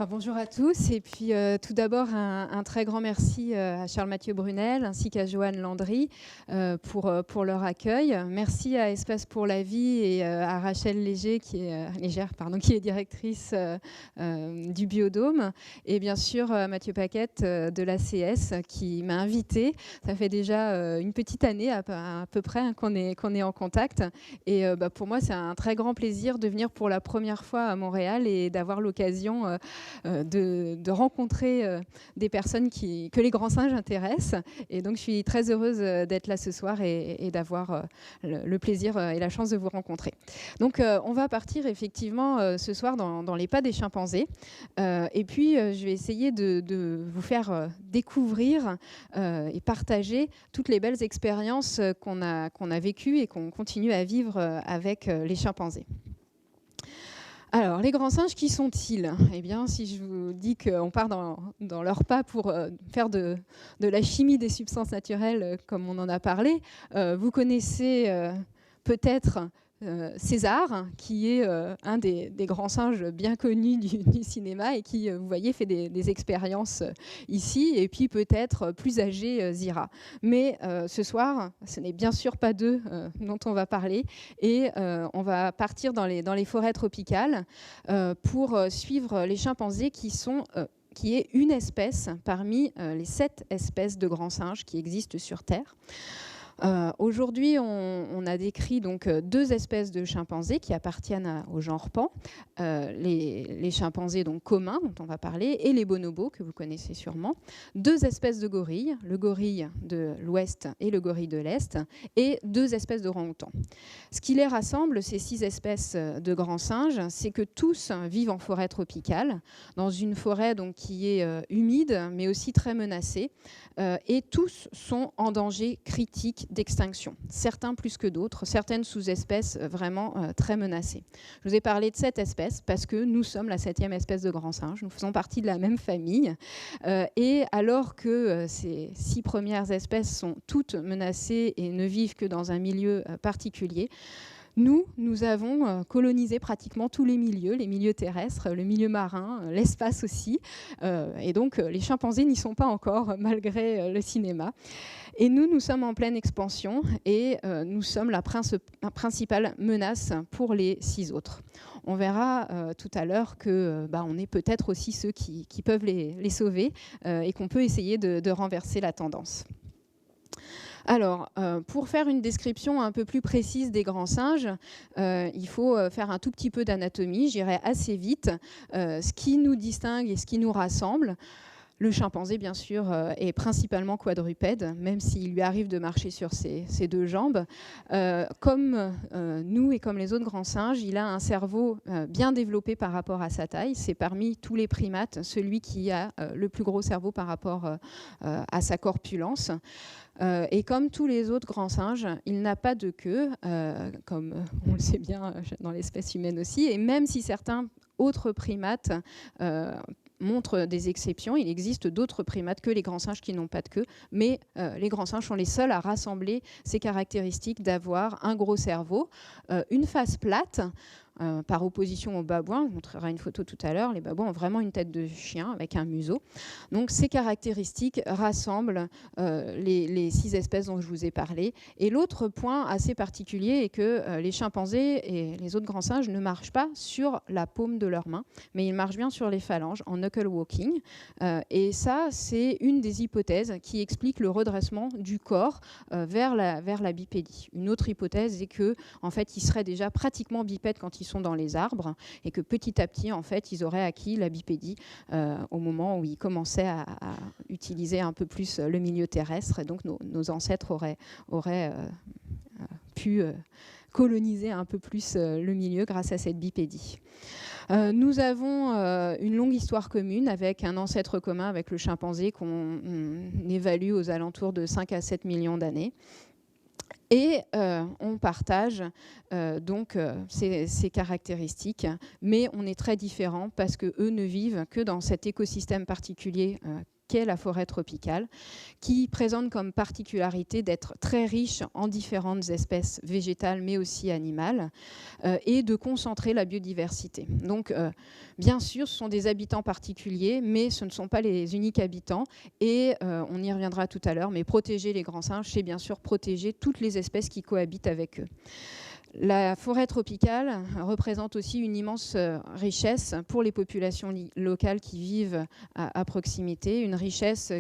Bonjour à tous et puis tout d'abord un très grand merci à Charles-Mathieu Brunel ainsi qu'à Joanne Landry pour leur accueil. Merci à Espace pour la vie et à Rachel Léger Légère, qui est directrice du Biodôme, et bien sûr Mathieu Paquette de l'ACS qui m'a invitée. Ça fait déjà une petite année à peu près qu'on est en contact, et pour moi c'est un très grand plaisir de venir pour la première fois à Montréal et d'avoir l'occasion de rencontrer des personnes que les grands singes intéressent. Et donc, je suis très heureuse d'être là ce soir et d'avoir le plaisir et la chance de vous rencontrer. Donc, on va partir effectivement ce soir dans les pas des chimpanzés. Et puis, je vais essayer de vous faire découvrir et partager toutes les belles expériences qu'on a vécues et qu'on continue à vivre avec les chimpanzés. Alors, les grands singes, qui sont-ils ? Eh bien, si je vous dis qu'on part dans leurs pas pour faire de la chimie des substances naturelles, comme on en a parlé, vous connaissez peut-être César, qui est un des grands singes bien connus du cinéma et qui, vous voyez, fait des expériences ici, et puis peut-être plus âgé, Zira. Mais ce soir, ce n'est bien sûr pas d'eux dont on va parler, et on va partir dans les forêts tropicales pour suivre les chimpanzés qui est une espèce parmi les 7 espèces de grands singes qui existent sur Terre. Aujourd'hui, on a décrit donc 2 espèces de chimpanzés qui appartiennent au genre Pan, les chimpanzés donc communs dont on va parler et les bonobos que vous connaissez sûrement, 2 espèces de gorilles, le gorille de l'Ouest et le gorille de l'Est, et 2 espèces d'orang-outans. Ce qui les rassemble, ces 6 espèces de grands singes, c'est que tous vivent en forêt tropicale, dans une forêt donc qui est humide mais aussi très menacée, et tous sont en danger critique d'extinction, certains plus que d'autres, certaines sous-espèces vraiment très menacées. Je vous ai parlé de 7 espèces parce que nous sommes la 7e espèce de grand singe, nous faisons partie de la même famille, et alors que ces 6 premières espèces sont toutes menacées et ne vivent que dans un milieu particulier, nous avons colonisé pratiquement tous les milieux terrestres, le milieu marin, l'espace aussi. Et donc, les chimpanzés n'y sont pas encore, malgré le cinéma. Et nous sommes en pleine expansion et nous sommes la principale menace pour les 6 autres. On verra tout à l'heure qu'on est peut-être aussi ceux qui peuvent les sauver et qu'on peut essayer de renverser la tendance. Alors, pour faire une description un peu plus précise des grands singes, il faut faire un tout petit peu d'anatomie. J'irai assez vite. Ce qui nous distingue et ce qui nous rassemble, le chimpanzé, bien sûr, est principalement quadrupède, même s'il lui arrive de marcher sur ses 2 jambes. Comme nous et comme les autres grands singes, il a un cerveau bien développé par rapport à sa taille. C'est parmi tous les primates celui qui a le plus gros cerveau par rapport à sa corpulence. Et comme tous les autres grands singes, il n'a pas de queue, comme on le sait bien dans l'espèce humaine aussi. Et même si certains autres primates montrent des exceptions, il existe d'autres primates que les grands singes qui n'ont pas de queue, mais les grands singes sont les seuls à rassembler ces caractéristiques d'avoir un gros cerveau, une face plate, par opposition aux babouins. Je montrerai une photo tout à l'heure. Les babouins ont vraiment une tête de chien avec un museau. Donc ces caractéristiques rassemblent les 6 espèces dont je vous ai parlé. Et l'autre point assez particulier est que les chimpanzés et les autres grands singes ne marchent pas sur la paume de leurs mains, mais ils marchent bien sur les phalanges en knuckle walking. Et ça, c'est une des hypothèses qui explique le redressement du corps vers la bipédie. Une autre hypothèse est que, en fait, ils seraient déjà pratiquement bipèdes quand ils sont dans les arbres, et que petit à petit, en fait, ils auraient acquis la bipédie au moment où ils commençaient à utiliser un peu plus le milieu terrestre, et donc nos ancêtres auraient pu coloniser un peu plus le milieu grâce à cette bipédie. Nous avons une longue histoire commune avec un ancêtre commun avec le chimpanzé qu'on évalue aux alentours de 5 à 7 millions d'années. Et on partage donc ces caractéristiques, mais on est très différents parce qu'eux ne vivent que dans cet écosystème particulier qu'est la forêt tropicale, qui présente comme particularité d'être très riche en différentes espèces végétales mais aussi animales et de concentrer la biodiversité. Donc bien sûr, ce sont des habitants particuliers, mais ce ne sont pas les uniques habitants et on y reviendra tout à l'heure, mais protéger les grands singes, c'est bien sûr protéger toutes les espèces qui cohabitent avec eux. La forêt tropicale représente aussi une immense richesse pour les populations locales qui vivent à proximité, une richesse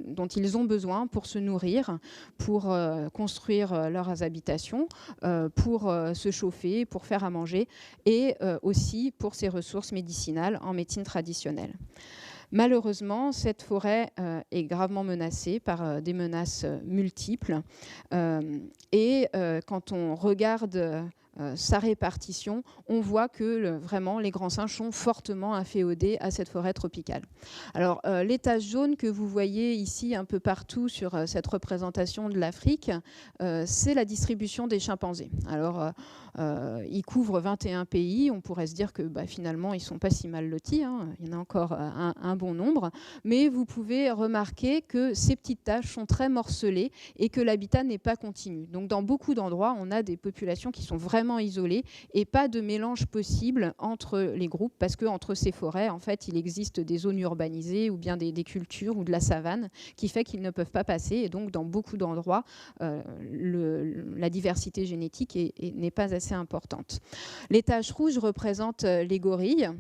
dont ils ont besoin pour se nourrir, pour construire leurs habitations, pour se chauffer, pour faire à manger et aussi pour ses ressources médicinales en médecine traditionnelle. Malheureusement, cette forêt est gravement menacée par des menaces multiples. Et quand on regarde sa répartition, on voit que vraiment les grands singes sont fortement inféodés à cette forêt tropicale. Alors les taches jaunes que vous voyez ici un peu partout sur cette représentation de l'Afrique, c'est la distribution des chimpanzés. Alors ils couvrent 21 pays, on pourrait se dire que finalement ils ne sont pas si mal lotis, hein. Il y en a encore un bon nombre, mais vous pouvez remarquer que ces petites taches sont très morcelées et que l'habitat n'est pas continu. Donc dans beaucoup d'endroits, on a des populations qui sont vraiment isolées et pas de mélange possible entre les groupes parce qu'entre ces forêts, en fait, il existe des zones urbanisées ou bien des cultures ou de la savane qui fait qu'ils ne peuvent pas passer. Et donc dans beaucoup d'endroits, la diversité génétique n'est pas assez importante. Les taches rouges représentent les gorilles.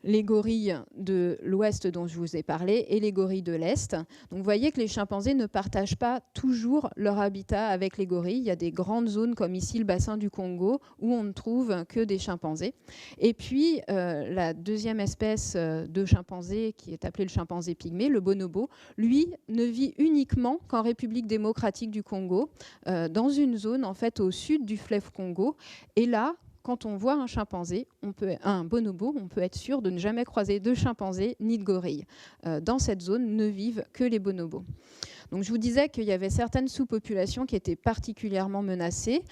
Les gorilles de l'ouest dont je vous ai parlé et les gorilles de l'est. Donc vous voyez que les chimpanzés ne partagent pas toujours leur habitat avec les gorilles. Il y a des grandes zones comme ici le bassin du Congo où on ne trouve que des chimpanzés. Et puis la deuxième espèce de chimpanzé qui est appelée le chimpanzé pygmée, le bonobo, lui ne vit uniquement qu'en République démocratique du Congo, dans une zone en fait au sud du fleuve Congo. Et là, quand on voit un chimpanzé, un bonobo, on peut être sûr de ne jamais croiser de chimpanzé ni de gorille. Dans cette zone ne vivent que les bonobos. Donc je vous disais qu'il y avait certaines sous-populations qui étaient particulièrement menacées.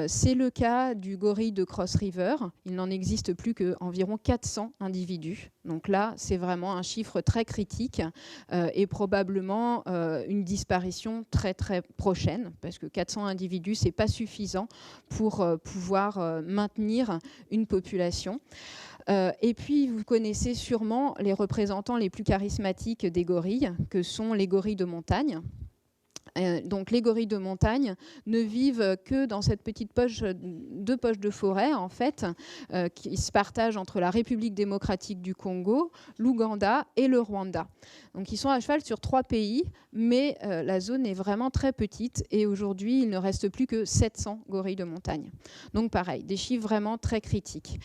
C'est le cas du gorille de Cross River. Il n'en existe plus qu'environ 400 individus. Donc là, c'est vraiment un chiffre très critique et probablement une disparition très très prochaine, parce que 400 individus, ce n'est pas suffisant pour pouvoir maintenir une population. Et puis, vous connaissez sûrement les représentants les plus charismatiques des gorilles, que sont les gorilles de montagne. Donc les gorilles de montagne ne vivent que dans cette petite deux poches de forêt en fait, qui se partagent entre la République démocratique du Congo, l'Ouganda et le Rwanda. Donc ils sont à cheval sur 3 pays, mais la zone est vraiment très petite et aujourd'hui il ne reste plus que 700 gorilles de montagne. Donc pareil, des chiffres vraiment très critiques.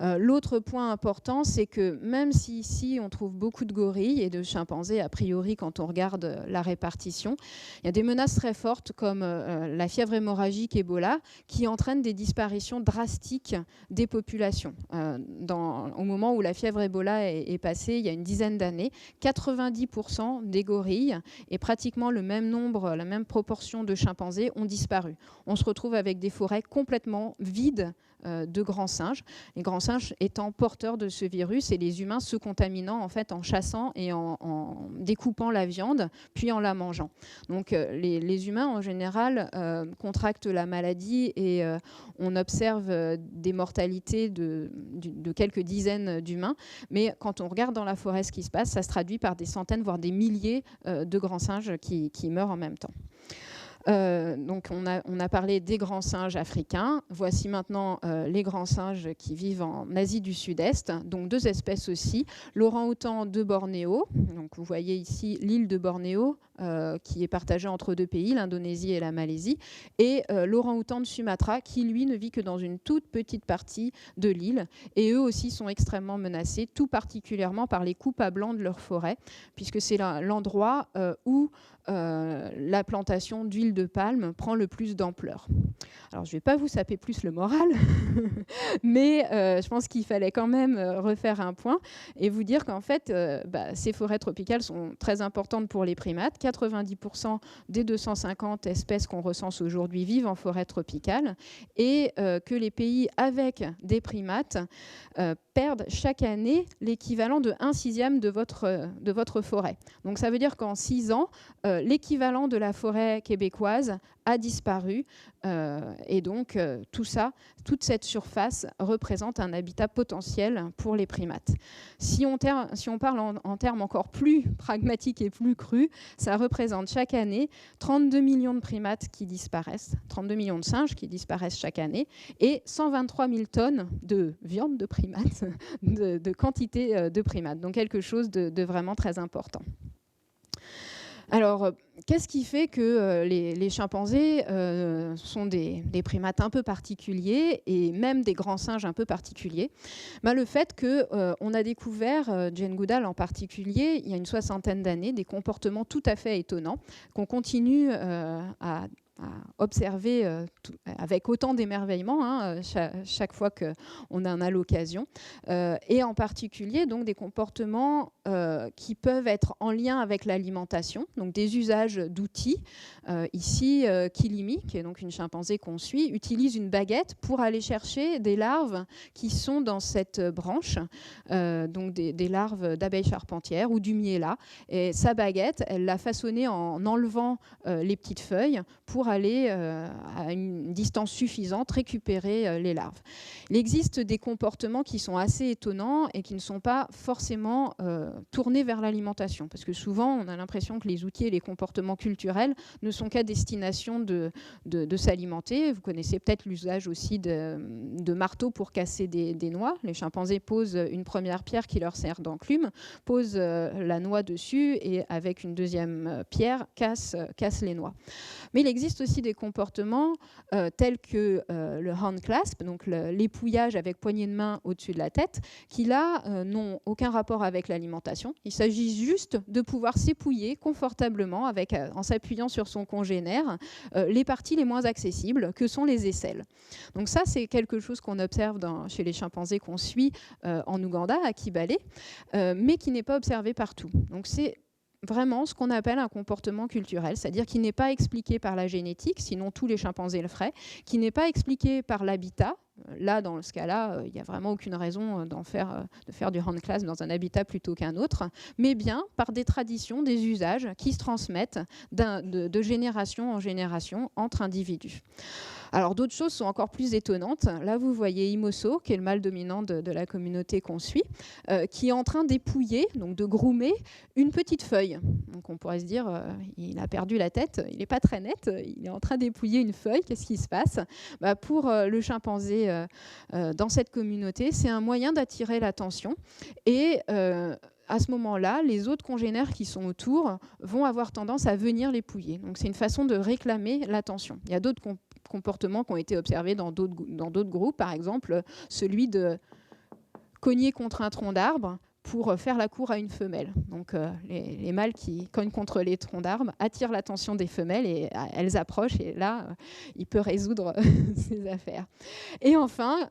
L'autre point important, c'est que même si ici on trouve beaucoup de gorilles et de chimpanzés a priori quand on regarde la répartition, il y a des menaces très fortes comme la fièvre hémorragique Ebola qui entraîne des disparitions drastiques des populations. Au moment où la fièvre Ebola est passée, il y a une dizaine d'années, 90% des gorilles et pratiquement le même nombre, la même proportion de chimpanzés ont disparu. On se retrouve avec des forêts complètement vides de grands singes, les grands singes étant porteurs de ce virus et les humains se contaminant en fait en chassant et en découpant la viande puis en la mangeant. Donc les humains en général contractent la maladie et on observe des mortalités de quelques dizaines d'humains, mais quand on regarde dans la forêt ce qui se passe, ça se traduit par des centaines voire des milliers de grands singes qui meurent en même temps. Donc on a parlé des grands singes africains. Voici maintenant les grands singes qui vivent en Asie du Sud-Est. Donc 2 espèces aussi. L'orang-outan de Bornéo. Donc vous voyez ici l'île de Bornéo qui est partagée entre 2 pays, l'Indonésie et la Malaisie. Et l'orang-outan de Sumatra qui lui ne vit que dans une toute petite partie de l'île. Et eux aussi sont extrêmement menacés, tout particulièrement par les coupes à blanc de leur forêt, puisque c'est l'endroit où la plantation d'huile de palme prend le plus d'ampleur. Alors, je ne vais pas vous saper plus le moral, mais je pense qu'il fallait quand même refaire un point et vous dire qu'en fait, ces forêts tropicales sont très importantes pour les primates. 90% des 250 espèces qu'on recense aujourd'hui vivent en forêt tropicale et que les pays avec des primates perdent chaque année l'équivalent de 1/6 de votre forêt. Donc ça veut dire qu'en 6 ans, l'équivalent de la forêt québécoise a disparu et donc toute cette surface représente un habitat potentiel pour les primates. Si on parle en termes encore plus pragmatiques et plus crus, ça représente chaque année 32 millions de primates qui disparaissent, 32 millions de singes qui disparaissent chaque année et 123 000 tonnes de viande de primates, de quantité de primates. Donc quelque chose de vraiment très important. Alors, qu'est-ce qui fait que les chimpanzés sont des primates un peu particuliers et même des grands singes un peu particuliers? Le fait qu'on a découvert, Jane Goodall en particulier, il y a une 60aine d'années, des comportements tout à fait étonnants qu'on continue à observer avec autant d'émerveillement chaque fois qu'on en a l'occasion. Et en particulier, donc, des comportements qui peuvent être en lien avec l'alimentation, donc des usages d'outils. Ici, Kilimi, qui est donc une chimpanzé qu'on suit, utilise une baguette pour aller chercher des larves qui sont dans cette branche, donc des larves d'abeilles charpentières ou du miela. Et sa baguette, elle l'a façonnée en enlevant les petites feuilles pour aller à une distance suffisante récupérer les larves. Il existe des comportements qui sont assez étonnants et qui ne sont pas forcément tournés vers l'alimentation, parce que souvent on a l'impression que les outils et les comportements culturels ne sont qu'à destination de s'alimenter. Vous connaissez peut-être l'usage aussi de marteaux pour casser des noix. Les chimpanzés posent une première pierre qui leur sert d'enclume, posent la noix dessus et avec une deuxième pierre cassent les noix. Mais il existe aussi des comportements tels que le hand clasp, donc l'épouillage avec poignée de main au-dessus de la tête, qui là n'ont aucun rapport avec l'alimentation. Il s'agit juste de pouvoir s'épouiller confortablement en s'appuyant sur son congénère les parties les moins accessibles, que sont les aisselles. Donc ça, c'est quelque chose qu'on observe chez les chimpanzés qu'on suit en Ouganda, à Kibale, mais qui n'est pas observé partout. Donc c'est vraiment ce qu'on appelle un comportement culturel, c'est-à-dire qui n'est pas expliqué par la génétique, sinon tous les chimpanzés le feraient, qui n'est pas expliqué par l'habitat. Là, dans ce cas-là, il n'y a vraiment aucune raison de faire du hand clasp dans un habitat plutôt qu'un autre, mais bien par des traditions, des usages qui se transmettent de génération en génération entre individus. Alors d'autres choses sont encore plus étonnantes. Là, vous voyez Imoso, qui est le mâle dominant de la communauté qu'on suit, qui est en train d'épouiller, donc de groomer, une petite feuille. Donc on pourrait se dire, il a perdu la tête, il n'est pas très net, il est en train d'épouiller une feuille, qu'est-ce qui se passe? Pour le chimpanzé dans cette communauté, c'est un moyen d'attirer l'attention et à ce moment-là, les autres congénères qui sont autour vont avoir tendance à venir l'épouiller. Donc c'est une façon de réclamer l'attention. Il y a d'autres comportements qui ont été observés dans d'autres groupes, par exemple celui de cogner contre un tronc d'arbre pour faire la cour à une femelle. Donc les mâles qui cognent contre les troncs d'arbres attirent l'attention des femelles et elles approchent et là, il peut résoudre ses affaires. Et enfin,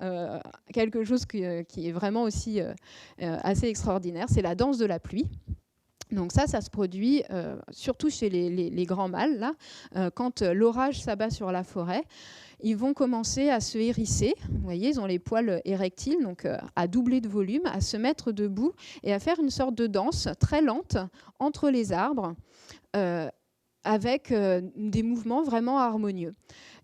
quelque chose qui est vraiment aussi assez extraordinaire, c'est la danse de la pluie. Donc ça se produit surtout chez les grands mâles, là, quand l'orage s'abat sur la forêt. Ils vont commencer à se hérisser, vous voyez, ils ont les poils érectiles, donc à doubler de volume, à se mettre debout et à faire une sorte de danse très lente entre les arbres avec des mouvements vraiment harmonieux.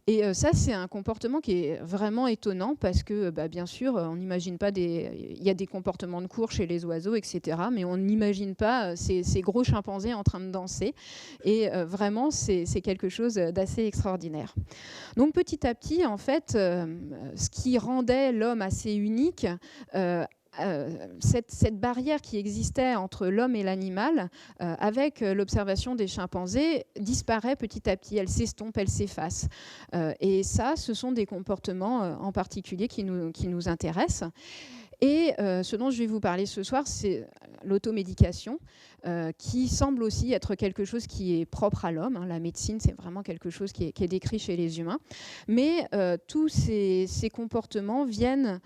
Et ça, c'est un comportement qui est vraiment étonnant parce que, bien sûr, on n'imagine pas il y a des comportements de course chez les oiseaux, etc., mais on n'imagine pas ces gros chimpanzés en train de danser. Et vraiment, c'est quelque chose d'assez extraordinaire. Donc, petit à petit, en fait, ce qui rendait l'homme assez unique, cette barrière qui existait entre l'homme et l'animal, avec l'observation des chimpanzés, disparaît petit à petit. Elle s'estompe, elle s'efface. Et ça, ce sont des comportements en particulier qui nous intéressent. Et ce dont je vais vous parler ce soir, c'est l'automédication, qui semble aussi être quelque chose qui est propre à l'homme. La médecine, c'est vraiment quelque chose qui est décrit chez les humains. Mais tous ces comportements viennent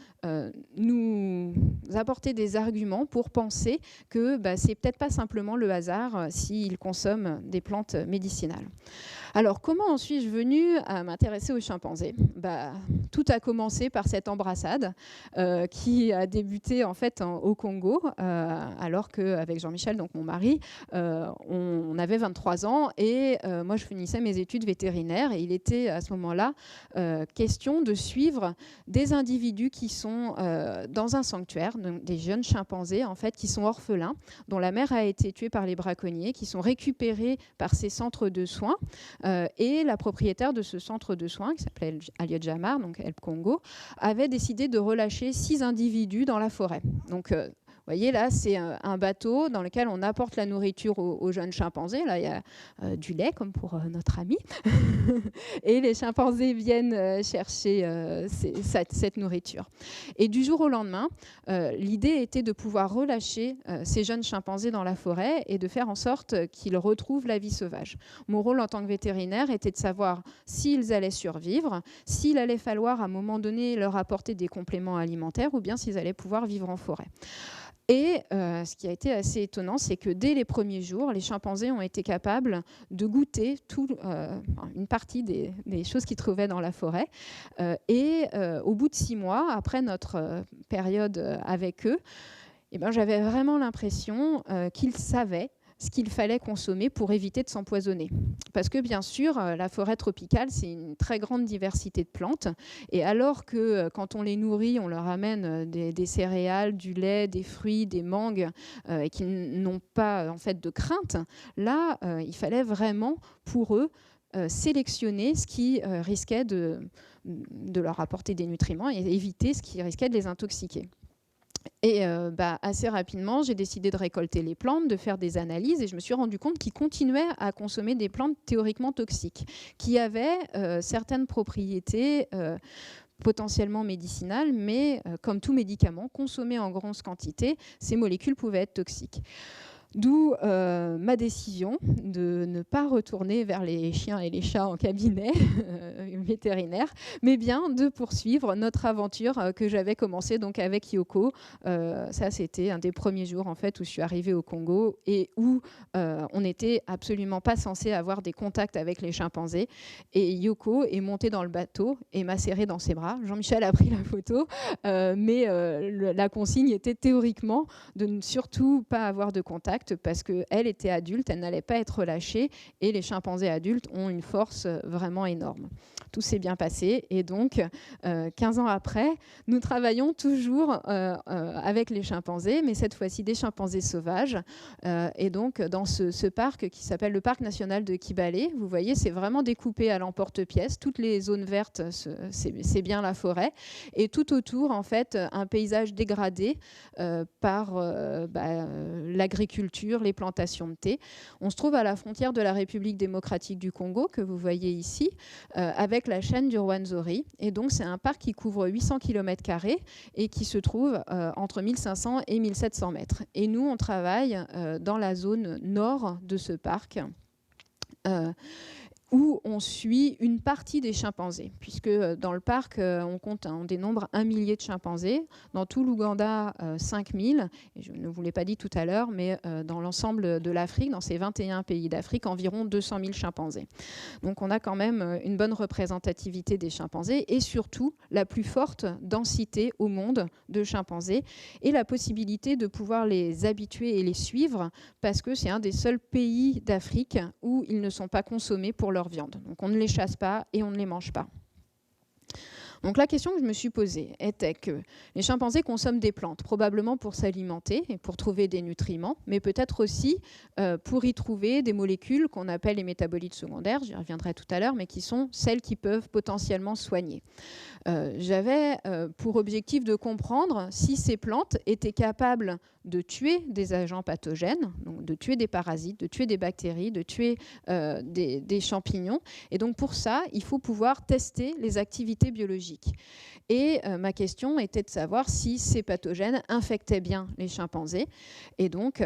nous apporter des arguments pour penser que c'est peut-être pas simplement le hasard s'ils consomment des plantes médicinales. Alors, comment en suis-je venue à m'intéresser aux chimpanzés ? Tout a commencé par cette embrassade qui a débuté en fait au Congo, alors qu'avec Jean-Michel, donc mon mari, on avait 23 ans et moi, je finissais mes études vétérinaires et il était à ce moment-là question de suivre des individus qui sont dans un sanctuaire, donc des jeunes chimpanzés en fait, qui sont orphelins, dont la mère a été tuée par les braconniers, qui sont récupérés par ces centres de soins. Et la propriétaire de ce centre de soins, qui s'appelait Aliot Jamar, donc El Congo, avait décidé de relâcher 6 individus dans la forêt. Donc, vous voyez, là, c'est un bateau dans lequel on apporte la nourriture aux jeunes chimpanzés. Là, il y a du lait, comme pour notre ami. Et les chimpanzés viennent chercher cette nourriture. Et du jour au lendemain, l'idée était de pouvoir relâcher ces jeunes chimpanzés dans la forêt et de faire en sorte qu'ils retrouvent la vie sauvage. Mon rôle en tant que vétérinaire était de savoir s'ils allaient survivre, s'il allait falloir à un moment donné leur apporter des compléments alimentaires ou bien s'ils allaient pouvoir vivre en forêt. Et ce qui a été assez étonnant, c'est que dès les premiers jours, les chimpanzés ont été capables de goûter une partie des choses qu'ils trouvaient dans la forêt. Et au bout de 6 mois, après notre période avec eux, j'avais vraiment l'impression qu'ils savaient ce qu'il fallait consommer pour éviter de s'empoisonner. Parce que bien sûr, la forêt tropicale, c'est une très grande diversité de plantes. Et alors que quand on les nourrit, on leur amène des céréales, du lait, des fruits, des mangues, et qu'ils n'ont pas en fait de crainte, là, il fallait vraiment pour eux sélectionner ce qui risquait de leur apporter des nutriments et éviter ce qui risquait de les intoxiquer. Et assez rapidement, j'ai décidé de récolter les plantes, de faire des analyses et je me suis rendu compte qu'ils continuaient à consommer des plantes théoriquement toxiques, qui avaient certaines propriétés potentiellement médicinales, mais comme tout médicament, consommé en grande quantité, ces molécules pouvaient être toxiques. D'où ma décision de ne pas retourner vers les chiens et les chats en cabinet vétérinaire, mais bien de poursuivre notre aventure que j'avais commencée donc avec Yoko. Ça, c'était un des premiers jours en fait où je suis arrivée au Congo et où on n'était absolument pas censé avoir des contacts avec les chimpanzés. Et Yoko est montée dans le bateau et m'a serrée dans ses bras. Jean-Michel a pris la photo, mais la consigne était théoriquement de ne surtout pas avoir de contact parce qu'elle était adulte, elle n'allait pas être relâchée et les chimpanzés adultes ont une force vraiment énorme. Tout s'est bien passé et donc 15 ans après, nous travaillons toujours avec les chimpanzés, mais cette fois-ci des chimpanzés sauvages. Et donc dans ce parc qui s'appelle le parc national de Kibale, vous voyez, c'est vraiment découpé à l'emporte-pièce. Toutes les zones vertes, c'est bien la forêt. Et tout autour, en fait, un paysage dégradé par l'agriculture, les plantations de thé. On se trouve à la frontière de la République démocratique du Congo, que vous voyez ici, avec la chaîne du Rwenzori. Et donc, c'est un parc qui couvre 800 km² et qui se trouve entre 1500 et 1700 mètres. Et nous, on travaille dans la zone nord de ce parc. Où on suit une partie des chimpanzés, puisque dans le parc, on dénombre 1 millier de chimpanzés. Dans tout l'Ouganda, 5000. Et je ne vous l'ai pas dit tout à l'heure, mais dans l'ensemble de l'Afrique, dans ces 21 pays d'Afrique, environ 200 000 chimpanzés. Donc on a quand même une bonne représentativité des chimpanzés et surtout la plus forte densité au monde de chimpanzés et la possibilité de pouvoir les habituer et les suivre parce que c'est un des seuls pays d'Afrique où ils ne sont pas consommés pour leur viande. Donc on ne les chasse pas et on ne les mange pas. Donc la question que je me suis posée était que les chimpanzés consomment des plantes, probablement pour s'alimenter et pour trouver des nutriments, mais peut-être aussi pour y trouver des molécules qu'on appelle les métabolites secondaires, j'y reviendrai tout à l'heure, mais qui sont celles qui peuvent potentiellement soigner. J'avais pour objectif de comprendre si ces plantes étaient capables de tuer des agents pathogènes, donc de tuer des parasites, de tuer des bactéries, de tuer des champignons. Et donc pour ça, il faut pouvoir tester les activités biologiques biologiques. Et ma question était de savoir si ces pathogènes infectaient bien les chimpanzés. Et donc,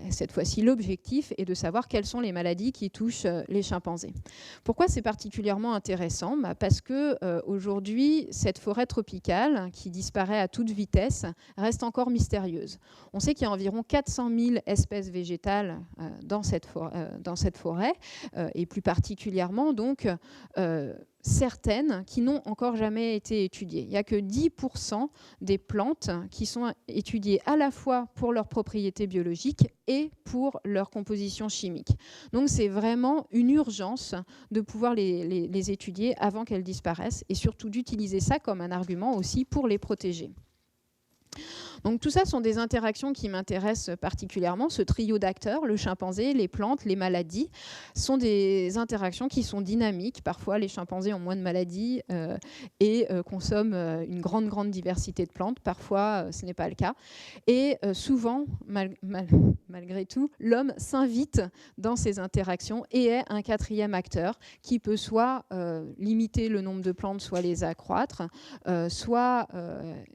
cette fois-ci, l'objectif est de savoir quelles sont les maladies qui touchent les chimpanzés. Pourquoi c'est particulièrement intéressant ? Parce qu'aujourd'hui, cette forêt tropicale, qui disparaît à toute vitesse, reste encore mystérieuse. On sait qu'il y a environ 400 000 espèces végétales dans cette forêt, et plus particulièrement, donc, certaines qui n'ont encore jamais été étudiées. Il n'y a que 10% des plantes qui sont étudiées à la fois pour leurs propriétés biologiques et pour leur composition chimique. Donc c'est vraiment une urgence de pouvoir les étudier avant qu'elles disparaissent et surtout d'utiliser ça comme un argument aussi pour les protéger. Donc tout ça sont des interactions qui m'intéressent particulièrement. Ce trio d'acteurs, le chimpanzé, les plantes, les maladies, sont des interactions qui sont dynamiques. Parfois, les chimpanzés ont moins de maladies et consomment une grande diversité de plantes. Parfois, ce n'est pas le cas. Et souvent, malgré tout, l'homme s'invite dans ces interactions et est un quatrième acteur qui peut soit limiter le nombre de plantes, soit les accroître, soit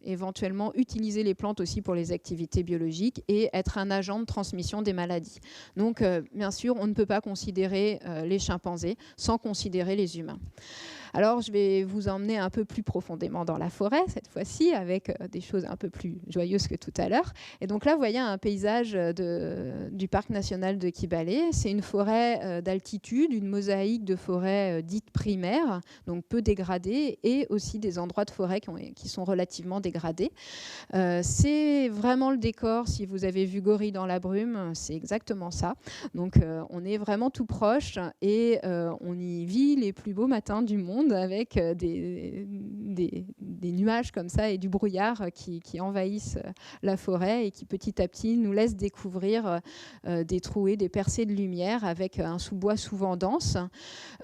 éventuellement utiliser les plantes aussi pour les activités biologiques et être un agent de transmission des maladies. Donc, bien sûr, on ne peut pas considérer les chimpanzés sans considérer les humains. Alors, je vais vous emmener un peu plus profondément dans la forêt, cette fois-ci, avec des choses un peu plus joyeuses que tout à l'heure. Et donc là, vous voyez un paysage du parc national de Kibale. C'est une forêt d'altitude, une mosaïque de forêts dites primaires, donc peu dégradées, et aussi des endroits de forêt qui sont relativement dégradés. C'est vraiment le décor. Si vous avez vu Gorille dans la brume, c'est exactement ça. Donc, on est vraiment tout proche et on y vit les plus beaux matins du monde, avec des nuages comme ça et du brouillard qui envahissent la forêt et qui petit à petit nous laissent découvrir des trouées, des percées de lumière avec un sous-bois souvent dense,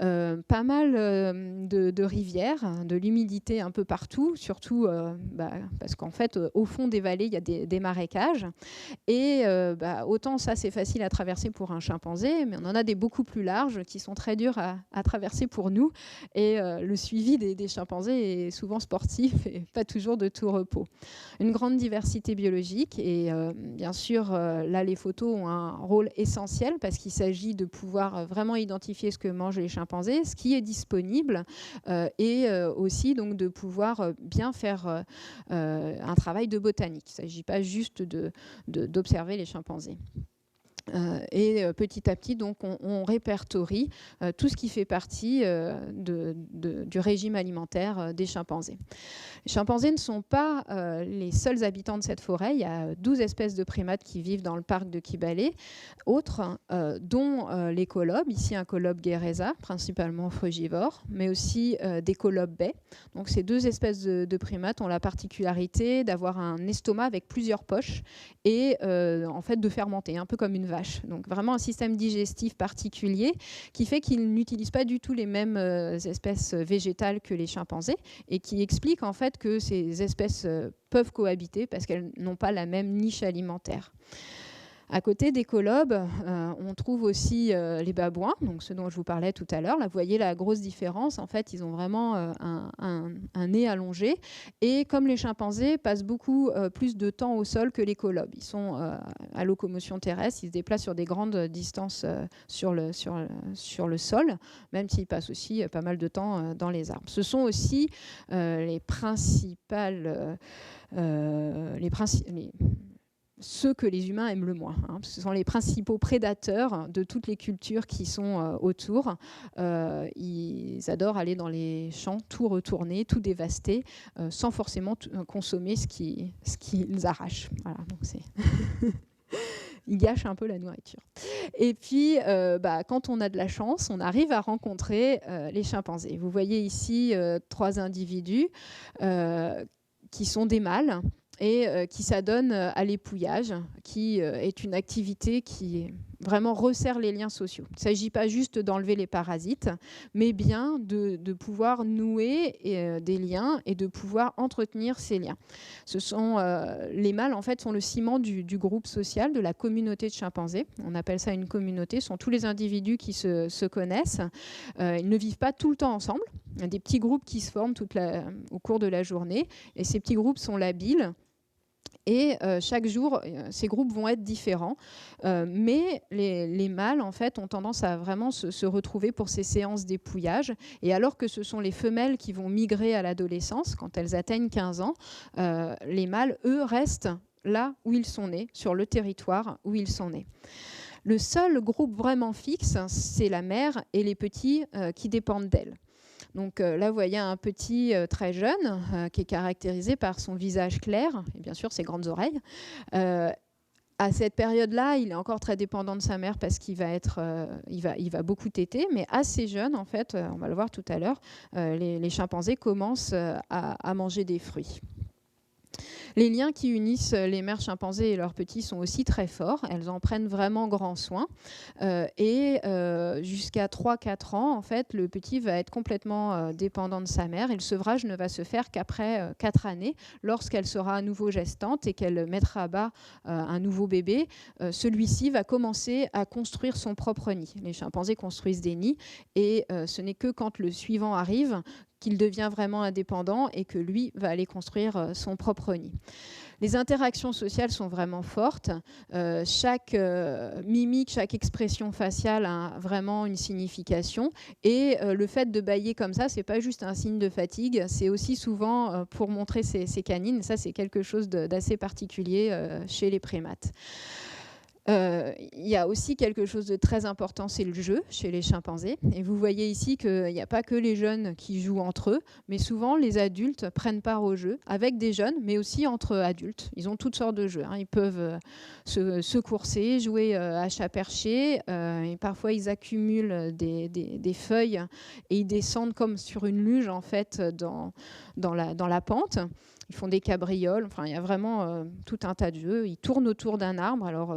pas mal de rivières, de l'humidité un peu partout, surtout parce qu'en fait au fond des vallées il y a des marécages et autant ça c'est facile à traverser pour un chimpanzé, mais on en a des beaucoup plus larges qui sont très durs à traverser pour nous. Et le suivi des chimpanzés est souvent sportif et pas toujours de tout repos. Une grande diversité biologique et bien sûr, là, les photos ont un rôle essentiel parce qu'il s'agit de pouvoir vraiment identifier ce que mangent les chimpanzés, ce qui est disponible et aussi donc, de pouvoir bien faire un travail de botanique. Il ne s'agit pas juste d'observer les chimpanzés. Et petit à petit, donc, on répertorie tout ce qui fait partie du régime alimentaire des chimpanzés. Les chimpanzés ne sont pas les seuls habitants de cette forêt. Il y a 12 espèces de primates qui vivent dans le parc de Kibale, autres, dont les colobes. Ici, un colobe guéreza, principalement frugivore, mais aussi des colobes baies. Donc, ces deux espèces de primates ont la particularité d'avoir un estomac avec plusieurs poches et en fait de fermenter, un peu comme une vache. Donc vraiment un système digestif particulier qui fait qu'ils n'utilisent pas du tout les mêmes espèces végétales que les chimpanzés et qui explique en fait que ces espèces peuvent cohabiter parce qu'elles n'ont pas la même niche alimentaire. À côté des colobes, on trouve aussi les babouins, donc ceux dont je vous parlais tout à l'heure. Là, vous voyez la grosse différence. En fait, ils ont vraiment un nez allongé. Et comme les chimpanzés passent beaucoup plus de temps au sol que les colobes. Ils sont à locomotion terrestre, ils se déplacent sur des grandes distances sur le sol, même s'ils passent aussi pas mal de temps dans les arbres. Ce sont aussi les principales... ceux que les humains aiment le moins. Ce sont les principaux prédateurs de toutes les cultures qui sont autour. Ils adorent aller dans les champs, tout retourner, tout dévaster, sans forcément consommer ce qu'ils arrachent. Voilà, donc ils gâchent un peu la nourriture. Et puis, quand on a de la chance, on arrive à rencontrer les chimpanzés. Vous voyez ici 3 individus qui sont des mâles et qui s'adonnent à l'épouillage, qui est une activité qui vraiment resserre les liens sociaux. Il ne s'agit pas juste d'enlever les parasites, mais bien de pouvoir nouer des liens et de pouvoir entretenir ces liens. Les mâles, en fait, sont le ciment du groupe social, de la communauté de chimpanzés. On appelle ça une communauté. Ce sont tous les individus qui se connaissent. Ils ne vivent pas tout le temps ensemble. des petits groupes qui se forment au cours de la journée. Et ces petits groupes sont la bile. Et chaque jour, ces groupes vont être différents. Mais les mâles, en fait, ont tendance à vraiment se retrouver pour ces séances d'épouillage. Et alors que ce sont les femelles qui vont migrer à l'adolescence, quand elles atteignent 15 ans, les mâles, eux, restent là où ils sont nés, sur le territoire où ils sont nés. Le seul groupe vraiment fixe, c'est la mère et les petits qui dépendent d'elle. Donc là, vous voyez un petit très jeune qui est caractérisé par son visage clair et bien sûr ses grandes oreilles. À cette période-là, il est encore très dépendant de sa mère parce qu'il va il va beaucoup téter, mais assez jeune, en fait, on va le voir tout à l'heure, les chimpanzés commencent à manger des fruits. Les liens qui unissent les mères chimpanzés et leurs petits sont aussi très forts. Elles en prennent vraiment grand soin. Jusqu'à 3-4 ans, en fait, le petit va être complètement dépendant de sa mère. Et le sevrage ne va se faire qu'après 4 années, lorsqu'elle sera à nouveau gestante et qu'elle mettra à bas un nouveau bébé. Celui-ci va commencer à construire son propre nid. Les chimpanzés construisent des nids et ce n'est que quand le suivant arrive qu'il devient vraiment indépendant et que lui va aller construire son propre nid. Les interactions sociales sont vraiment fortes. Chaque mimique, chaque expression faciale a vraiment une signification. Et le fait de bâiller comme ça, c'est pas juste un signe de fatigue, c'est aussi souvent pour montrer ses canines. Ça, c'est quelque chose d'assez particulier chez les primates. Il y a aussi quelque chose de très important, c'est le jeu chez les chimpanzés. Et vous voyez ici qu'il n'y a pas que les jeunes qui jouent entre eux, mais souvent les adultes prennent part au jeu avec des jeunes, mais aussi entre adultes. Ils ont toutes sortes de jeux. Ils peuvent se courser, jouer à chat perché, et parfois ils accumulent des feuilles et ils descendent comme sur une luge en fait dans la pente. Ils font des cabrioles, enfin, il y a vraiment tout un tas de jeux. Ils tournent autour d'un arbre. Alors,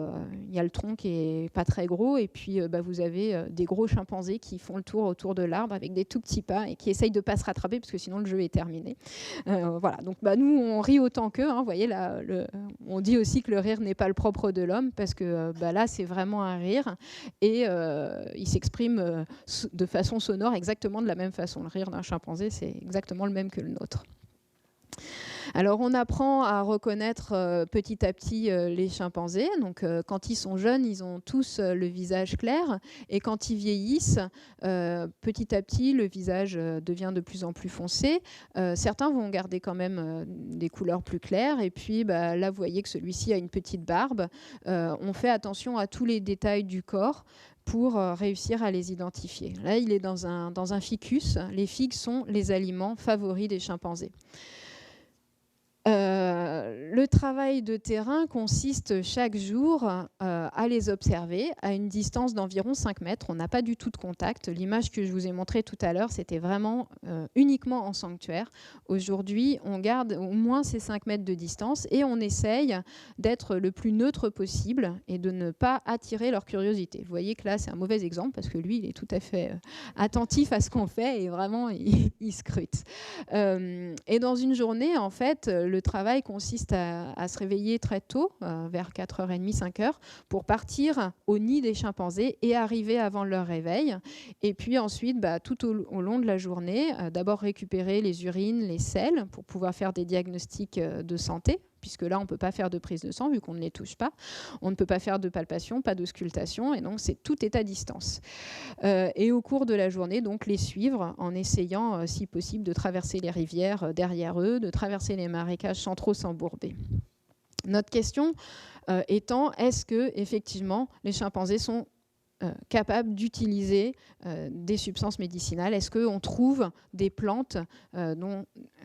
il y a le tronc qui n'est pas très gros. Et puis, vous avez des gros chimpanzés qui font le tour autour de l'arbre avec des tout petits pas et qui essayent de ne pas se rattraper parce que sinon, le jeu est terminé. Voilà. Donc, nous, on rit autant qu'eux. Vous voyez, là, on dit aussi que le rire n'est pas le propre de l'homme parce que là, c'est vraiment un rire. Et il s'exprime de façon sonore exactement de la même façon. Le rire d'un chimpanzé, c'est exactement le même que le nôtre. Alors, on apprend à reconnaître petit à petit les chimpanzés. Donc, quand ils sont jeunes, ils ont tous le visage clair. Et quand ils vieillissent, petit à petit, le visage devient de plus en plus foncé. Certains vont garder quand même des couleurs plus claires. Et puis, là, vous voyez que celui-ci a une petite barbe. On fait attention à tous les détails du corps pour réussir à les identifier. Là, il est dans un ficus. Les figues sont les aliments favoris des chimpanzés. Le travail de terrain consiste chaque jour à les observer à une distance d'environ 5 mètres. On n'a pas du tout de contact. L'image que je vous ai montrée tout à l'heure, c'était vraiment uniquement en sanctuaire. Aujourd'hui, on garde au moins ces 5 mètres de distance et on essaye d'être le plus neutre possible et de ne pas attirer leur curiosité. Vous voyez que là, c'est un mauvais exemple parce que lui, il est tout à fait attentif à ce qu'on fait et vraiment, il scrute. Et dans une journée, en fait, le travail consiste à se réveiller très tôt, vers 4h30, 5h, pour partir au nid des chimpanzés et arriver avant leur réveil. Et puis ensuite, tout au long de la journée, d'abord récupérer les urines, les selles, pour pouvoir faire des diagnostics de santé, puisque là, on ne peut pas faire de prise de sang, vu qu'on ne les touche pas. On ne peut pas faire de palpation, pas d'auscultation, et donc tout est à distance. Et au cours de la journée, donc, les suivre en essayant, si possible, de traverser les rivières derrière eux, de traverser les marécages sans trop s'embourber. Notre question étant, est-ce que effectivement les chimpanzés sont capables d'utiliser des substances médicinales? Est-ce qu'on trouve des plantes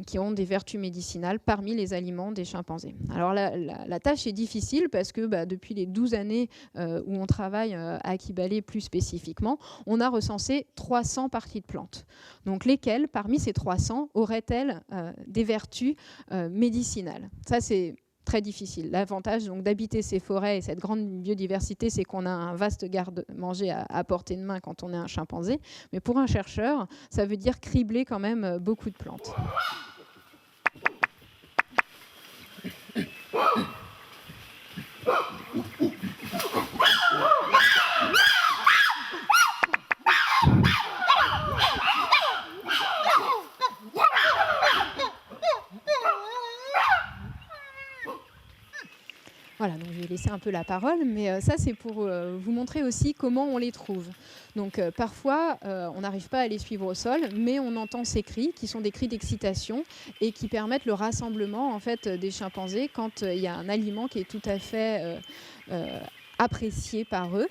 qui ont des vertus médicinales parmi les aliments des chimpanzés? Alors la tâche est difficile parce que depuis les 12 années où on travaille à Kibale plus spécifiquement, on a recensé 300 parties de plantes. Donc lesquelles, parmi ces 300, auraient-elles des vertus médicinales? Ça, c'est très difficile. L'avantage d'habiter ces forêts et cette grande biodiversité, c'est qu'on a un vaste garde-manger à portée de main quand on est un chimpanzé. Mais pour un chercheur, ça veut dire cribler quand même beaucoup de plantes. Voilà, donc je vais laisser un peu la parole, mais ça c'est pour vous montrer aussi comment on les trouve. Donc parfois on n'arrive pas à les suivre au sol, mais on entend ces cris qui sont des cris d'excitation et qui permettent le rassemblement en fait des chimpanzés quand il y a un aliment qui est tout à fait apprécié par eux.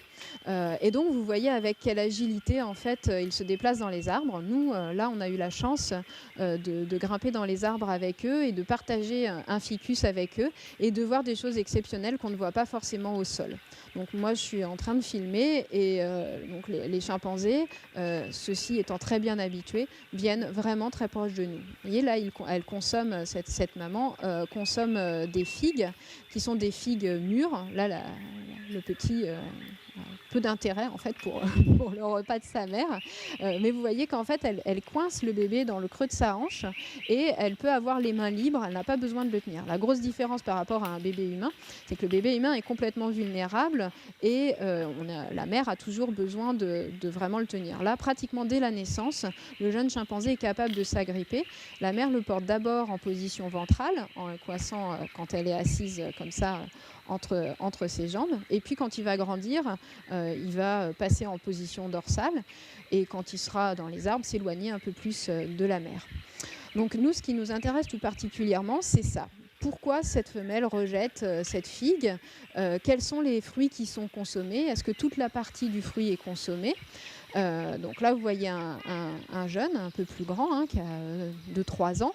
Et donc vous voyez avec quelle agilité en fait ils se déplacent dans les arbres. Nous là on a eu la chance de grimper dans les arbres avec eux et de partager un ficus avec eux et de voir des choses exceptionnelles qu'on ne voit pas forcément au sol. Donc moi je suis en train de filmer et donc les chimpanzés, ceux-ci étant très bien habitués, viennent vraiment très proches de nous. Vous voyez là elle consomme, cette maman consomme des figues qui sont des figues mûres. Là le petit peu d'intérêt en fait pour le repas de sa mère, mais vous voyez qu'en fait elle coince le bébé dans le creux de sa hanche et elle peut avoir les mains libres, elle n'a pas besoin de le tenir. La grosse différence par rapport à un bébé humain, c'est que le bébé humain est complètement vulnérable et la mère a toujours besoin de vraiment le tenir. Là, pratiquement dès la naissance, le jeune chimpanzé est capable de s'agripper. La mère le porte d'abord en position ventrale, en le coincant quand elle est assise comme ça entre ses jambes, et puis quand il va grandir, il va passer en position dorsale et quand il sera dans les arbres, s'éloigner un peu plus de la mère. Donc nous, ce qui nous intéresse tout particulièrement, c'est ça. Pourquoi cette femelle rejette cette figue? Quels sont les fruits qui sont consommés? Est-ce que toute la partie du fruit est consommée? Donc là, vous voyez un jeune un peu plus grand, qui a 2-3 ans.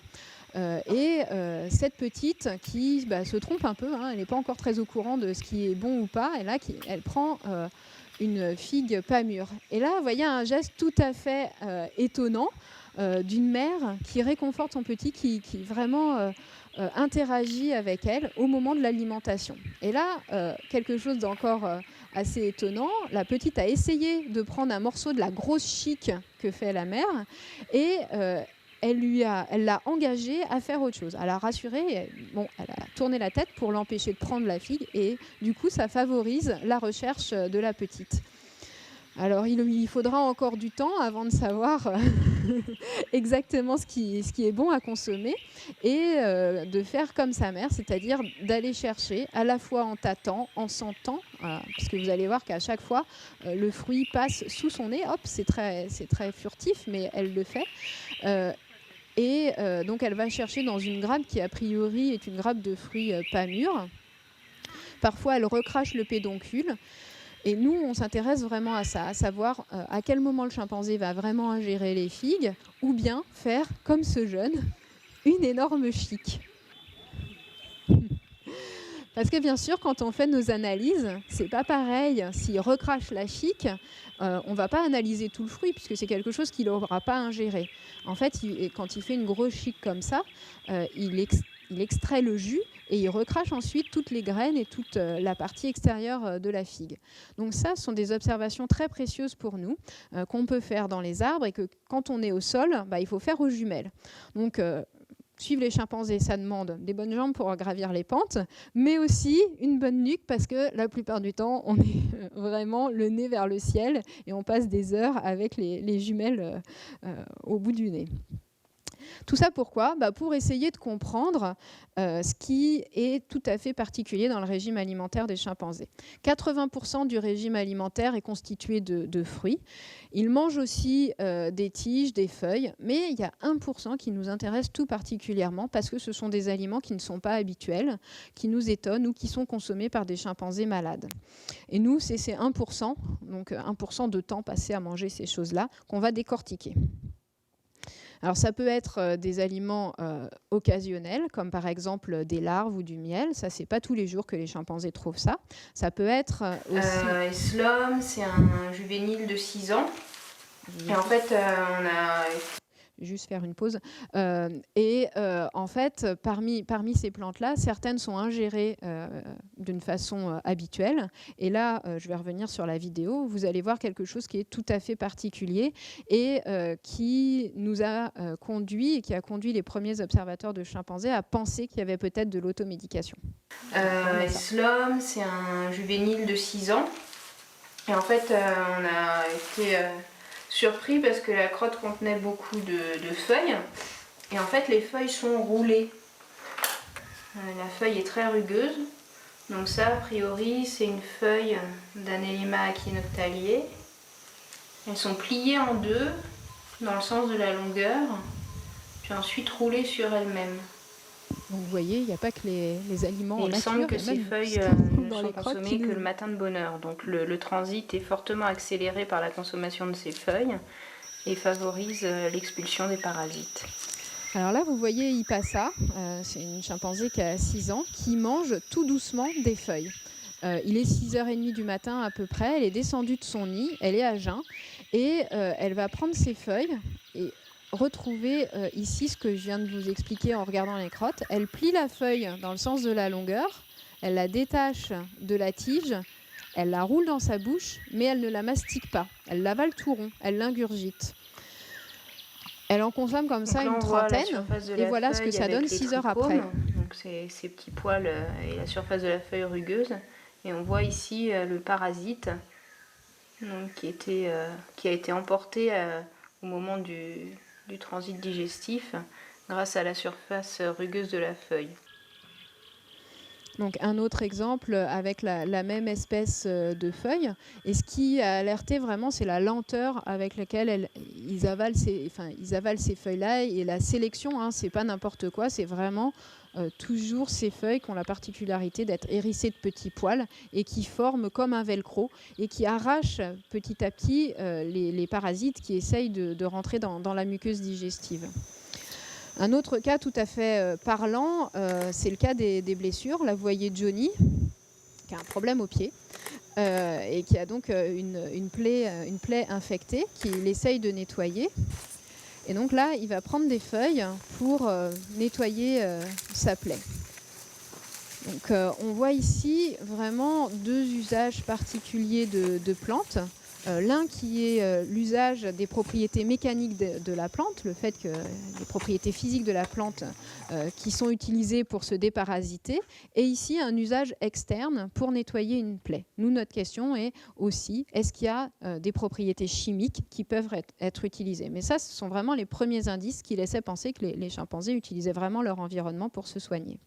Cette petite qui se trompe un peu, elle n'est pas encore très au courant de ce qui est bon ou pas, et là elle prend une figue pas mûre. Et là, vous voyez un geste tout à fait étonnant d'une mère qui réconforte son petit, qui vraiment interagit avec elle au moment de l'alimentation. Et là, quelque chose d'encore assez étonnant, la petite a essayé de prendre un morceau de la grosse chique que fait la mère, et elle l'a engagée à faire autre chose. Elle a rassuré, elle a tourné la tête pour l'empêcher de prendre la figue et du coup, ça favorise la recherche de la petite. Alors, il faudra encore du temps avant de savoir exactement ce qui est bon à consommer et de faire comme sa mère, c'est-à-dire d'aller chercher à la fois en tâtant, en sentant, parce que vous allez voir qu'à chaque fois, le fruit passe sous son nez. Hop, c'est très furtif, mais elle le fait. Donc elle va chercher dans une grappe qui a priori est une grappe de fruits pas mûrs. Parfois elle recrache le pédoncule. Et nous, on s'intéresse vraiment à ça, à savoir à quel moment le chimpanzé va vraiment ingérer les figues, ou bien faire, comme ce jeune, une énorme chique. Parce que bien sûr, quand on fait nos analyses, c'est pas pareil. S'il recrache la chique, on va pas analyser tout le fruit, puisque c'est quelque chose qu'il n'aura pas ingéré. En fait, quand il fait une grosse chique comme ça, il extrait le jus et il recrache ensuite toutes les graines et toute la partie extérieure de la figue. Donc ça, ce sont des observations très précieuses pour nous, qu'on peut faire dans les arbres et que quand on est au sol, il faut faire aux jumelles. Donc suivre les chimpanzés, ça demande des bonnes jambes pour gravir les pentes, mais aussi une bonne nuque parce que la plupart du temps, on est vraiment le nez vers le ciel et on passe des heures avec les jumelles au bout du nez. Tout ça pourquoi ? Pour essayer de comprendre ce qui est tout à fait particulier dans le régime alimentaire des chimpanzés. 80% du régime alimentaire est constitué de fruits. Ils mangent aussi des tiges, des feuilles, mais il y a 1% qui nous intéresse tout particulièrement parce que ce sont des aliments qui ne sont pas habituels, qui nous étonnent ou qui sont consommés par des chimpanzés malades. Et nous, c'est ces 1%, donc 1% de temps passé à manger ces choses-là, qu'on va décortiquer. Alors ça peut être des aliments occasionnels, comme par exemple des larves ou du miel. Ça, c'est pas tous les jours que les chimpanzés trouvent ça. Ça peut être aussi... Slom, c'est un juvénile de 6 ans. Et en fait, on a... Juste faire une pause. En fait, parmi ces plantes-là, certaines sont ingérées d'une façon habituelle. Et là, je vais revenir sur la vidéo. Vous allez voir quelque chose qui est tout à fait particulier et qui nous a conduit et qui a conduit les premiers observateurs de chimpanzés à penser qu'il y avait peut-être de l'automédication. Slom, c'est un juvénile de 6 ans. Et en fait, on a été... surpris parce que la crotte contenait beaucoup de feuilles et en fait les feuilles sont roulées. La feuille est très rugueuse Donc ça, a priori, c'est une feuille d'Anelima achinoctaliae. Elles sont pliées en deux, dans le sens de la longueur, puis ensuite roulées sur elles-mêmes. Donc vous voyez, il n'y a pas que les aliments en il nature. semble que ces feuilles ne sont consommées que le matin de bonne heure. Donc le transit est fortement accéléré par la consommation de ces feuilles et favorise l'expulsion des parasites. Alors là, vous voyez Ipassa, c'est une chimpanzé qui a 6 ans, qui mange tout doucement des feuilles. Il est 6h30 du matin à peu près, elle est descendue de son nid, elle est à jeun, et elle va prendre ses feuilles et retrouver ici ce que je viens de vous expliquer en regardant les crottes. Elle plie la feuille dans le sens de la longueur, elle la détache de la tige, elle la roule dans sa bouche, mais elle ne la mastique pas. Elle l'avale tout rond, elle l'ingurgite. Elle en consomme comme ça une trentaine, et voilà ce que ça donne 6 heures après. Donc ces petits poils et la surface de la feuille rugueuse. Et on voit ici le parasite donc, qui a été emporté au moment du transit digestif grâce à la surface rugueuse de la feuille. Donc un autre exemple avec la même espèce de feuilles. Et ce qui a alerté vraiment, c'est la lenteur avec laquelle ils avalent ces feuilles-là. Et la sélection, hein, c'est pas n'importe quoi, c'est vraiment toujours ces feuilles qui ont la particularité d'être hérissées de petits poils et qui forment comme un velcro et qui arrachent petit à petit les parasites qui essayent de rentrer dans la muqueuse digestive. Un autre cas tout à fait parlant, c'est le cas des blessures. Là, vous voyez Johnny, qui a un problème au pied et qui a donc une plaie infectée qu'il essaye de nettoyer. Et donc là, il va prendre des feuilles pour nettoyer sa plaie. Donc, on voit ici vraiment 2 usages particuliers de plantes. L'un qui est l'usage des propriétés mécaniques de la plante, le fait que les propriétés physiques de la plante qui sont utilisées pour se déparasiter, et ici un usage externe pour nettoyer une plaie. Nous, notre question est aussi, est-ce qu'il y a des propriétés chimiques qui peuvent être utilisées? Mais ça, ce sont vraiment les premiers indices qui laissaient penser que les chimpanzés utilisaient vraiment leur environnement pour se soigner.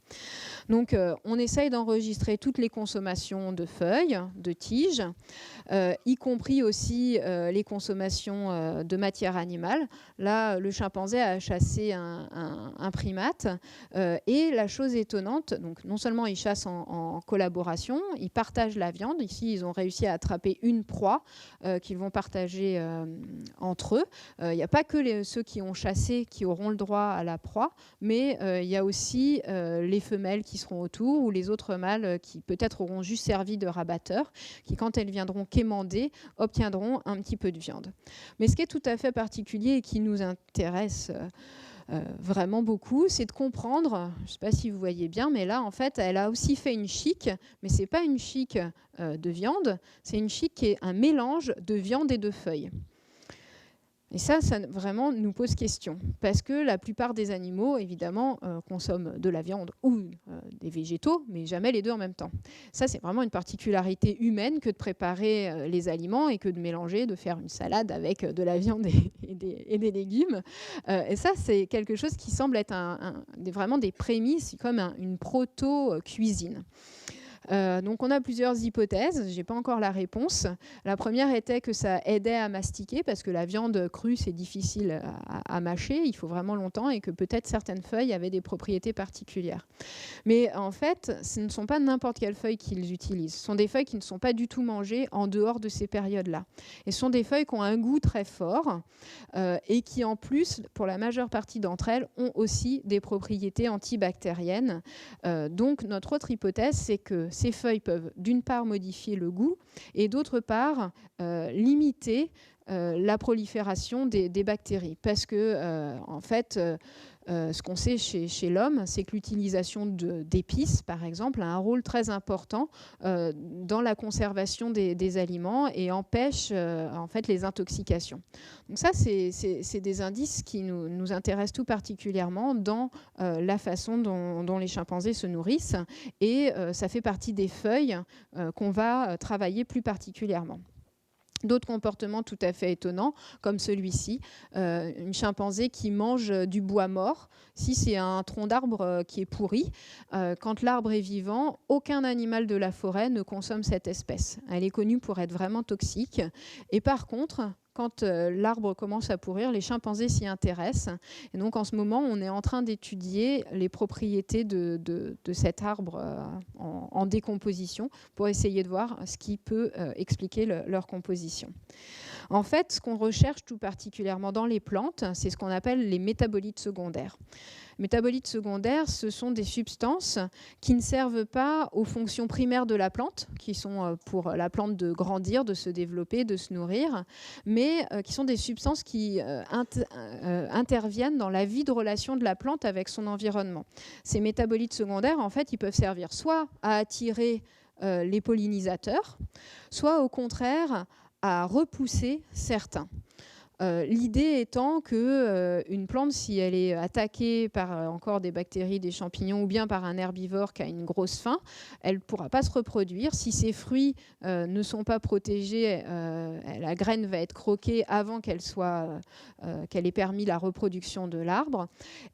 Donc, on essaye d'enregistrer toutes les consommations de feuilles, de tiges, y compris aussi les consommations de matière animale. Là, le chimpanzé a chassé un primate. Et la chose étonnante, donc non seulement ils chassent en collaboration, ils partagent la viande. Ici, ils ont réussi à attraper une proie qu'ils vont partager entre eux. Il n'y a pas que ceux qui ont chassé qui auront le droit à la proie, mais il y a aussi les femelles qui seront autour ou les autres mâles qui peut-être auront juste servi de rabatteurs, qui quand elles viendront quémander, obtiendront un petit peu de viande. Mais ce qui est tout à fait particulier et qui nous intéresse vraiment beaucoup, c'est de comprendre, je ne sais pas si vous voyez bien, mais là en fait elle a aussi fait une chique, mais ce n'est pas une chique de viande, c'est une chique qui est un mélange de viande et de feuilles. Et ça vraiment nous pose question, parce que la plupart des animaux, évidemment, consomment de la viande ou des végétaux, mais jamais les deux en même temps. Ça, c'est vraiment une particularité humaine que de préparer les aliments et que de mélanger, de faire une salade avec de la viande et des légumes. Et ça, c'est quelque chose qui semble être vraiment des prémices, comme une proto-cuisine. Donc on a plusieurs hypothèses, je n'ai pas encore la réponse. La première était que ça aidait à mastiquer parce que la viande crue c'est difficile à mâcher, il faut vraiment longtemps et que peut-être certaines feuilles avaient des propriétés particulières. Mais en fait, ce ne sont pas n'importe quelles feuilles qu'ils utilisent. Ce sont des feuilles qui ne sont pas du tout mangées en dehors de ces périodes-là. Et ce sont des feuilles qui ont un goût très fort et qui en plus, pour la majeure partie d'entre elles, ont aussi des propriétés antibactériennes. Donc notre autre hypothèse, c'est que ces feuilles peuvent d'une part modifier le goût et d'autre part limiter la prolifération des bactéries. Parce que, en fait, ce qu'on sait chez l'homme, c'est que l'utilisation d'épices, par exemple, a un rôle très important dans la conservation des aliments et empêche en fait, les intoxications. Donc ça, c'est des indices qui nous intéressent tout particulièrement dans la façon dont les chimpanzés se nourrissent. Et ça fait partie des feuilles qu'on va travailler plus particulièrement. D'autres comportements tout à fait étonnants, comme celui-ci, une chimpanzé qui mange du bois mort. Si c'est un tronc d'arbre qui est pourri, quand l'arbre est vivant, aucun animal de la forêt ne consomme cette espèce. Elle est connue pour être vraiment toxique. Et par contre, quand l'arbre commence à pourrir, les chimpanzés s'y intéressent. Et donc en ce moment, on est en train d'étudier les propriétés de cet arbre en décomposition pour essayer de voir ce qui peut expliquer leur composition. En fait, ce qu'on recherche tout particulièrement dans les plantes, c'est ce qu'on appelle les métabolites secondaires. Métabolites secondaires, ce sont des substances qui ne servent pas aux fonctions primaires de la plante, qui sont pour la plante de grandir, de se développer, de se nourrir, mais qui sont des substances qui interviennent dans la vie de relation de la plante avec son environnement. Ces métabolites secondaires, en fait, ils peuvent servir soit à attirer les pollinisateurs, soit au contraire à repousser certains. L'idée étant qu'une plante, si elle est attaquée par encore des bactéries, des champignons ou bien par un herbivore qui a une grosse faim, elle ne pourra pas se reproduire. Si ses fruits ne sont pas protégés, la graine va être croquée avant qu'elle ait permis la reproduction de l'arbre.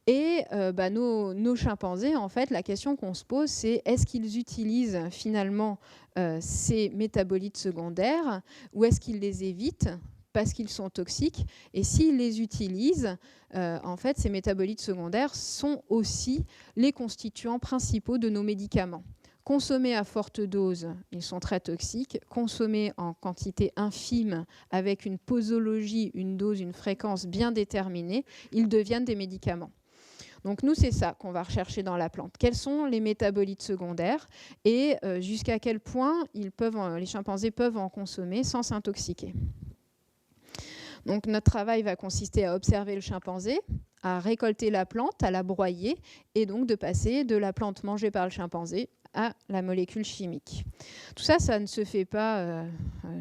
Et nos chimpanzés, en fait, la question qu'on se pose, c'est est-ce qu'ils utilisent finalement ces métabolites secondaires ou est-ce qu'ils les évitent parce qu'ils sont toxiques, et s'ils les utilisent, en fait, ces métabolites secondaires sont aussi les constituants principaux de nos médicaments. Consommés à forte dose, ils sont très toxiques. Consommés en quantité infime, avec une posologie, une dose, une fréquence bien déterminée, ils deviennent des médicaments. Donc nous, c'est ça qu'on va rechercher dans la plante. Quels sont les métabolites secondaires et jusqu'à quel point les chimpanzés peuvent en consommer sans s'intoxiquer. Donc notre travail va consister à observer le chimpanzé, à récolter la plante, à la broyer, et donc de passer de la plante mangée par le chimpanzé à la molécule chimique. Tout ça, ça ne se fait pas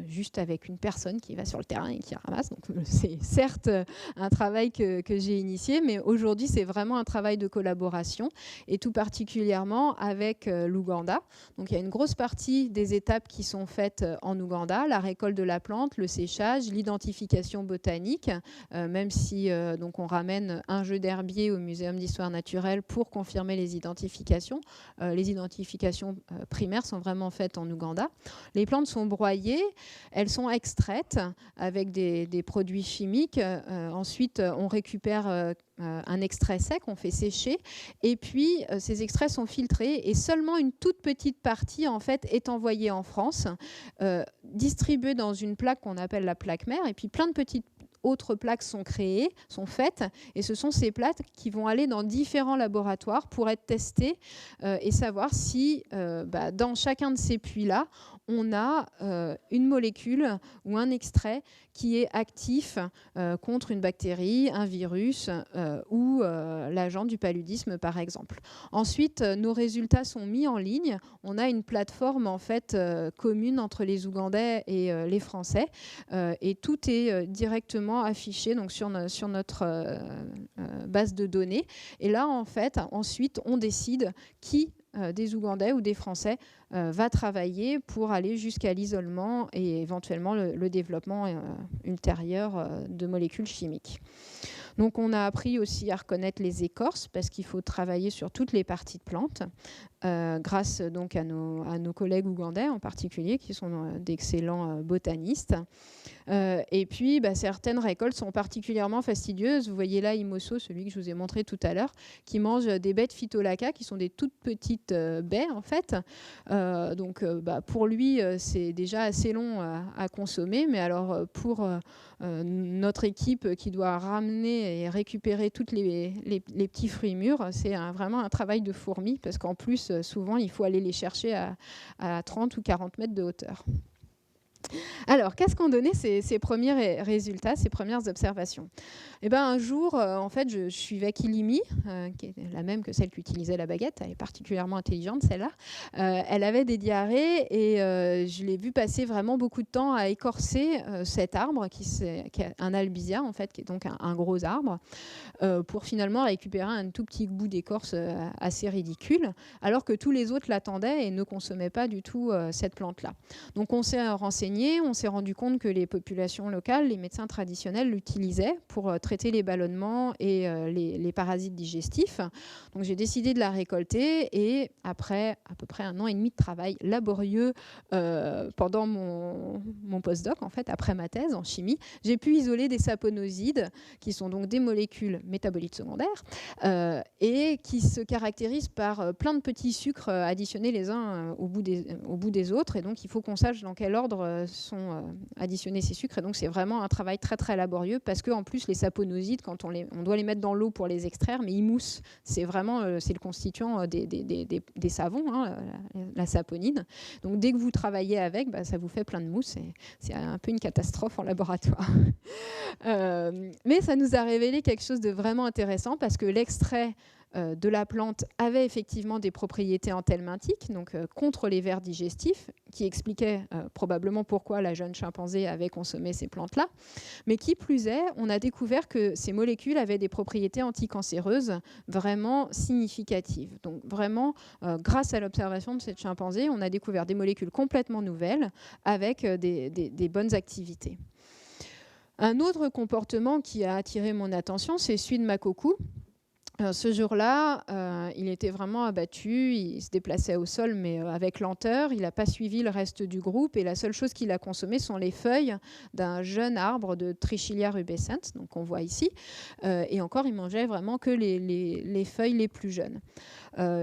juste avec une personne qui va sur le terrain et qui ramasse. Donc, c'est certes un travail que j'ai initié, mais aujourd'hui, c'est vraiment un travail de collaboration, et tout particulièrement avec l'Ouganda. Donc, il y a une grosse partie des étapes qui sont faites en Ouganda, la récolte de la plante, le séchage, l'identification botanique, même si donc on ramène un jeu d'herbier au Muséum d'histoire naturelle pour confirmer les identifications. Les identifications primaires sont vraiment faites en Ouganda. Les plantes sont broyées, elles sont extraites avec des produits chimiques. Ensuite, on récupère un extrait sec, on fait sécher, et puis ces extraits sont filtrés, et seulement une toute petite partie en fait est envoyée en France, distribuée dans une plaque qu'on appelle la plaque mère, et puis plein de petites autres plaques sont créées, sont faites, et ce sont ces plaques qui vont aller dans différents laboratoires pour être testées et savoir si dans chacun de ces puits-là, on a une molécule ou un extrait qui est actif contre une bactérie, un virus ou l'agent du paludisme, par exemple. Ensuite, nos résultats sont mis en ligne. On a une plateforme en fait commune entre les Ougandais et les Français, et tout est directement affiché donc sur notre base de données. Et là, en fait, ensuite, on décide qui des Ougandais ou des Français va travailler pour aller jusqu'à l'isolement et éventuellement le développement ultérieur de molécules chimiques. Donc on a appris aussi à reconnaître les écorces parce qu'il faut travailler sur toutes les parties de plantes grâce donc à nos collègues ougandais en particulier qui sont d'excellents botanistes. Et puis certaines récoltes sont particulièrement fastidieuses. Vous voyez là Imoso, celui que je vous ai montré tout à l'heure, qui mange des baies de Phytolacca qui sont des toutes petites baies en fait. Donc pour lui c'est déjà assez long à consommer, mais alors pour notre équipe qui doit ramener et récupérer toutes les petits fruits mûrs, c'est vraiment un travail de fourmi parce qu'en plus souvent il faut aller les chercher à 30 ou 40 mètres de hauteur. Alors, qu'est-ce qu'ont donné ces premiers résultats, ces premières observations ? Eh ben, un jour, en fait, je suivais Kilimi, qui est la même que celle qu'utilisait la baguette. Elle est particulièrement intelligente, celle-là. Elle avait des diarrhées et je l'ai vue passer vraiment beaucoup de temps à écorcer cet arbre, qui est un albizia, en fait, qui est donc un gros arbre, pour finalement récupérer un tout petit bout d'écorce assez ridicule, alors que tous les autres l'attendaient et ne consommaient pas du tout cette plante-là. Donc, on s'est renseigné renseigné, on s'est rendu compte que les populations locales, les médecins traditionnels l'utilisaient pour traiter les ballonnements et les parasites digestifs. Donc j'ai décidé de la récolter et après à peu près 1 an et demi de travail laborieux pendant mon postdoc, en fait, après ma thèse en chimie, j'ai pu isoler des saponosides qui sont donc des molécules métabolites secondaires et qui se caractérisent par plein de petits sucres additionnés les uns au bout des autres. Et donc, il faut qu'on sache dans quel ordre sont additionnés ces sucres. Et donc, c'est vraiment un travail très, très laborieux parce qu'en plus, les saponosides, quand on doit les mettre dans l'eau pour les extraire, mais ils moussent. C'est vraiment c'est le constituant des savons, hein, la saponine. Donc, dès que vous travaillez avec, ça vous fait plein de mousse. Et c'est un peu une catastrophe en laboratoire. Mais ça nous a révélé quelque chose de vraiment intéressant parce que l'extrait de la plante avait effectivement des propriétés antelmintiques, donc contre les vers digestifs, qui expliquaient probablement pourquoi la jeune chimpanzé avait consommé ces plantes-là. Mais qui plus est, on a découvert que ces molécules avaient des propriétés anticancéreuses vraiment significatives. Donc vraiment, grâce à l'observation de cette chimpanzé, on a découvert des molécules complètement nouvelles avec des bonnes activités. Un autre comportement qui a attiré mon attention, c'est celui de Makoku. Ce jour-là, il était vraiment abattu, il se déplaçait au sol, mais avec lenteur. Il n'a pas suivi le reste du groupe et la seule chose qu'il a consommée sont les feuilles d'un jeune arbre de Trichilia rubescens, donc qu'on voit ici. Et encore, il mangeait vraiment que les feuilles les plus jeunes.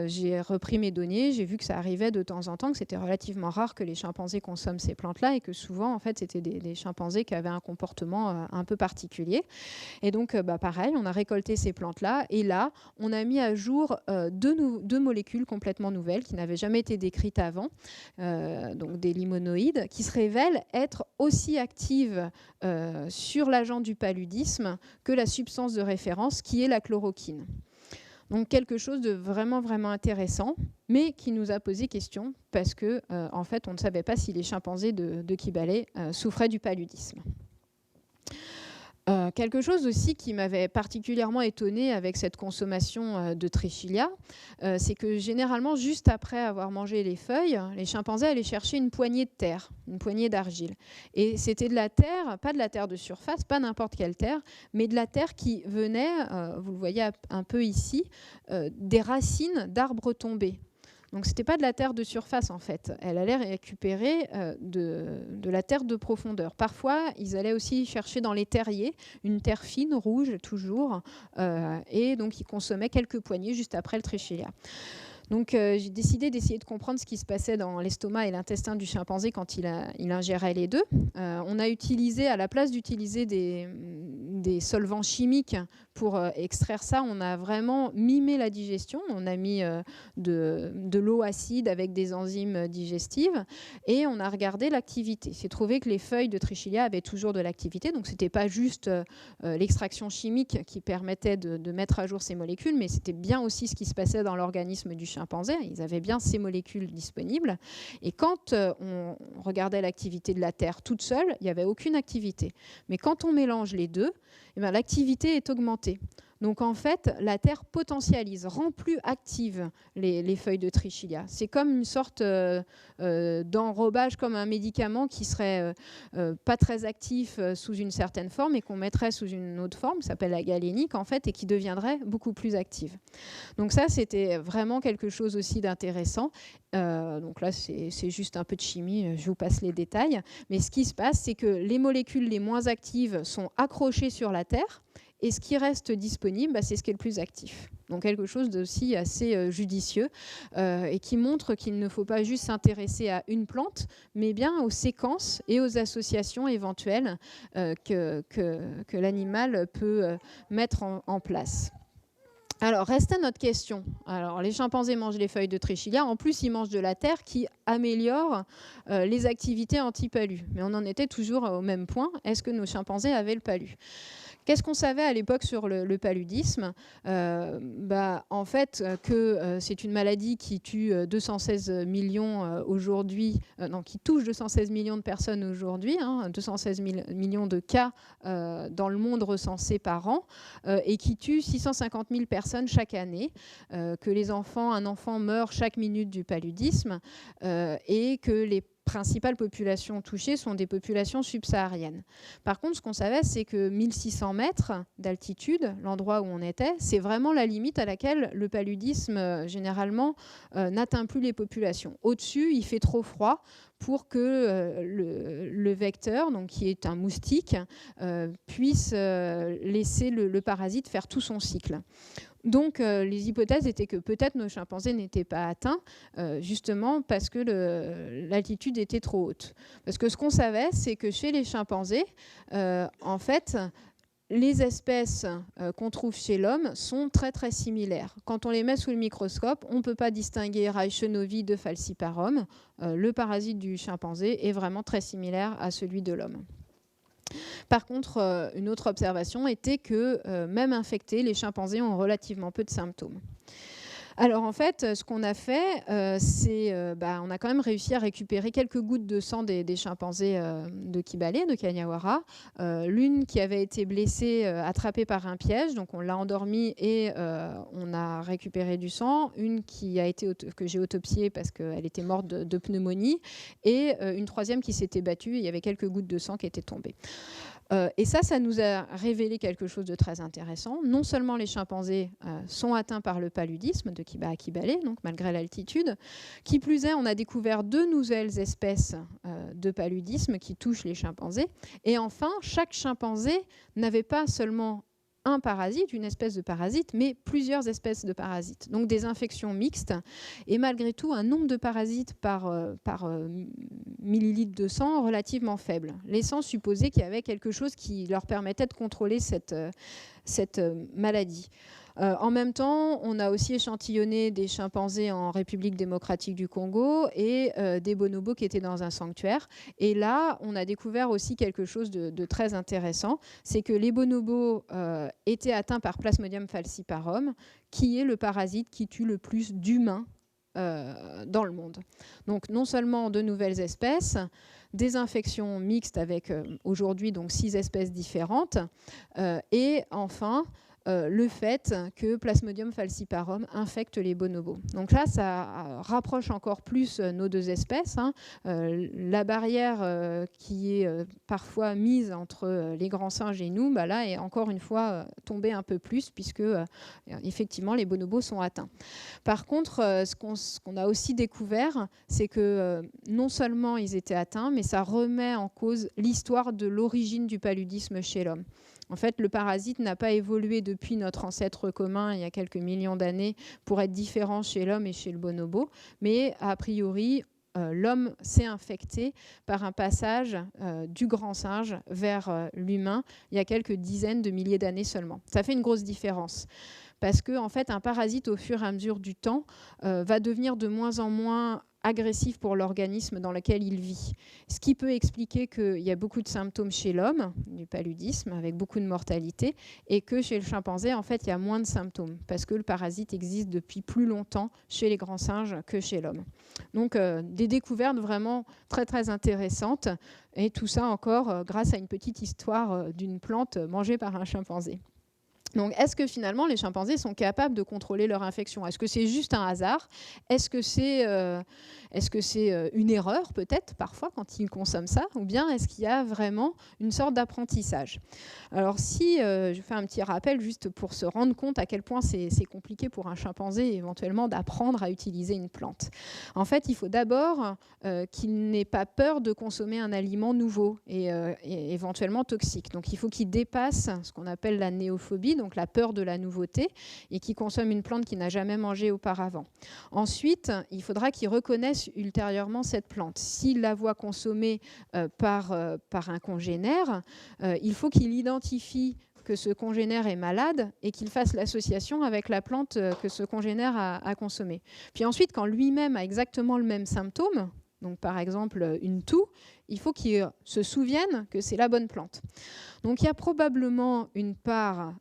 J'ai repris mes données, j'ai vu que ça arrivait de temps en temps, que c'était relativement rare que les chimpanzés consomment ces plantes-là et que souvent, en fait, c'était des chimpanzés qui avaient un comportement un peu particulier. Et donc, pareil, on a récolté ces plantes-là et là, on a mis à jour deux molécules complètement nouvelles qui n'avaient jamais été décrites avant, donc des limonoïdes, qui se révèlent être aussi actives sur l'agent du paludisme que la substance de référence qui est la chloroquine. Donc quelque chose de vraiment, vraiment intéressant, mais qui nous a posé question parce que, en fait, on ne savait pas si les chimpanzés de Kibale souffraient du paludisme. Quelque chose aussi qui m'avait particulièrement étonnée avec cette consommation de Trichilia, c'est que généralement, juste après avoir mangé les feuilles, les chimpanzés allaient chercher une poignée de terre, une poignée d'argile. Et c'était de la terre, pas de la terre de surface, pas n'importe quelle terre, mais de la terre qui venait, vous le voyez un peu ici, des racines d'arbres tombés. Donc ce n'était pas de la terre de surface en fait, elle allait récupérer de la terre de profondeur. Parfois, ils allaient aussi chercher dans les terriers une terre fine, rouge toujours, et donc ils consommaient quelques poignées juste après le Trichilia. Donc j'ai décidé d'essayer de comprendre ce qui se passait dans l'estomac et l'intestin du chimpanzé quand il ingérait les deux. On a utilisé, à la place d'utiliser des solvants chimiques pour extraire ça, on a vraiment mimé la digestion. On a mis de l'eau acide avec des enzymes digestives et on a regardé l'activité. J'ai trouvé que les feuilles de Trichilia avaient toujours de l'activité, donc ce n'était pas juste l'extraction chimique qui permettait de mettre à jour ces molécules, mais c'était bien aussi ce qui se passait dans l'organisme du chimpanzé. Ils avaient bien ces molécules disponibles. Et quand on regardait l'activité de la terre toute seule, il n'y avait aucune activité. Mais quand on mélange les deux, eh bien, l'activité est augmentée. Donc en fait, la terre potentialise, rend plus active les feuilles de Trichilia. C'est comme une sorte d'enrobage, comme un médicament qui serait pas très actif sous une certaine forme et qu'on mettrait sous une autre forme, ça s'appelle la galénique en fait, et qui deviendrait beaucoup plus active. Donc ça, c'était vraiment quelque chose aussi d'intéressant. Donc là, c'est juste un peu de chimie, je vous passe les détails. Mais ce qui se passe, c'est que les molécules les moins actives sont accrochées sur la terre. Et ce qui reste disponible, c'est ce qui est le plus actif. Donc quelque chose d'aussi assez judicieux et qui montre qu'il ne faut pas juste s'intéresser à une plante, mais bien aux séquences et aux associations éventuelles que l'animal peut mettre en place. Alors, reste à notre question. Alors, les chimpanzés mangent les feuilles de Trichilia. En plus, ils mangent de la terre qui améliore les activités anti-palu. Mais on en était toujours au même point. Est-ce que nos chimpanzés avaient le palu ? Qu'est-ce qu'on savait à l'époque sur le paludisme ? En fait, que c'est une maladie qui tue 216 millions aujourd'hui, qui touche 216 millions de personnes aujourd'hui, 216 millions de cas dans le monde recensés par an, et qui tue 650 000 personnes chaque année, que un enfant meurt chaque minute du paludisme, et que les principales populations touchées sont des populations subsahariennes. Par contre, ce qu'on savait, c'est que 1600 mètres d'altitude, l'endroit où on était, c'est vraiment la limite à laquelle le paludisme, généralement, n'atteint plus les populations. Au-dessus, il fait trop froid pour que le vecteur, donc qui est un moustique, puisse laisser le parasite faire tout son cycle. Donc, les hypothèses étaient que peut-être nos chimpanzés n'étaient pas atteints, justement parce que l'altitude était trop haute. Parce que ce qu'on savait, c'est que chez les chimpanzés, en fait, les espèces qu'on trouve chez l'homme sont très très similaires. Quand on les met sous le microscope, on ne peut pas distinguer Reichenovi de falciparum. Le parasite du chimpanzé est vraiment très similaire à celui de l'homme. Par contre, une autre observation était que même infectés, les chimpanzés ont relativement peu de symptômes. Alors en fait, ce qu'on a fait, c'est on a quand même réussi à récupérer quelques gouttes de sang des chimpanzés de Kibale, de Kanyawara. L'une qui avait été blessée, attrapée par un piège, donc on l'a endormie et on a récupéré du sang. Une que j'ai autopsiée parce qu'elle était morte de pneumonie. Et une troisième qui s'était battue, il y avait quelques gouttes de sang qui étaient tombées. Et ça nous a révélé quelque chose de très intéressant. Non seulement les chimpanzés sont atteints par le paludisme de Kiba à Kibale, donc malgré l'altitude. Qui plus est, on a découvert 2 nouvelles espèces de paludisme qui touchent les chimpanzés. Et enfin, chaque chimpanzé n'avait pas seulement un parasite, une espèce de parasite, mais plusieurs espèces de parasites. Donc des infections mixtes et malgré tout un nombre de parasites par millilitre de sang relativement faible, laissant supposer qu'il y avait quelque chose qui leur permettait de contrôler cette maladie. En même temps, on a aussi échantillonné des chimpanzés en République démocratique du Congo et des bonobos qui étaient dans un sanctuaire. Et là, on a découvert aussi quelque chose de très intéressant, c'est que les bonobos étaient atteints par Plasmodium falciparum, qui est le parasite qui tue le plus d'humains dans le monde. Donc non seulement de nouvelles espèces, des infections mixtes avec aujourd'hui donc 6 espèces différentes, et enfin le fait que Plasmodium falciparum infecte les bonobos. Donc là, ça rapproche encore plus nos 2 espèces. La barrière qui est parfois mise entre les grands singes et nous, là est encore une fois tombée un peu plus puisque effectivement les bonobos sont atteints. Par contre, ce qu'on a aussi découvert, c'est que non seulement ils étaient atteints, mais ça remet en cause l'histoire de l'origine du paludisme chez l'homme. En fait, le parasite n'a pas évolué depuis notre ancêtre commun il y a quelques millions d'années pour être différent chez l'homme et chez le bonobo, mais a priori, l'homme s'est infecté par un passage du grand singe vers l'humain il y a quelques dizaines de milliers d'années seulement. Ça fait une grosse différence. Parce qu'en fait, un parasite, au fur et à mesure du temps, va devenir de moins en moins agressif pour l'organisme dans lequel il vit. Ce qui peut expliquer qu'il y a beaucoup de symptômes chez l'homme, du paludisme, avec beaucoup de mortalité, et que chez le chimpanzé, en fait, il y a moins de symptômes, parce que le parasite existe depuis plus longtemps chez les grands singes que chez l'homme. Donc, des découvertes vraiment très, très intéressantes, et tout ça encore grâce à une petite histoire d'une plante mangée par un chimpanzé. Donc, est-ce que finalement les chimpanzés sont capables de contrôler leur infection ? Est-ce que c'est juste un hasard ? Est-ce que c'est une erreur peut-être parfois quand ils consomment ça ? Ou bien est-ce qu'il y a vraiment une sorte d'apprentissage ? Alors si je fais un petit rappel juste pour se rendre compte à quel point c'est compliqué pour un chimpanzé éventuellement d'apprendre à utiliser une plante. En fait, il faut d'abord qu'il n'ait pas peur de consommer un aliment nouveau et éventuellement toxique. Donc il faut qu'il dépasse ce qu'on appelle la néophobie, donc la peur de la nouveauté, et qui consomme une plante qu'il n'a jamais mangée auparavant. Ensuite, il faudra qu'il reconnaisse ultérieurement cette plante. S'il la voit consommée par un congénère, il faut qu'il identifie que ce congénère est malade et qu'il fasse l'association avec la plante que ce congénère a consommée. Puis ensuite, quand lui-même a exactement le même symptôme, donc par exemple une toux, il faut qu'ils se souviennent que c'est la bonne plante. Donc il y a probablement une part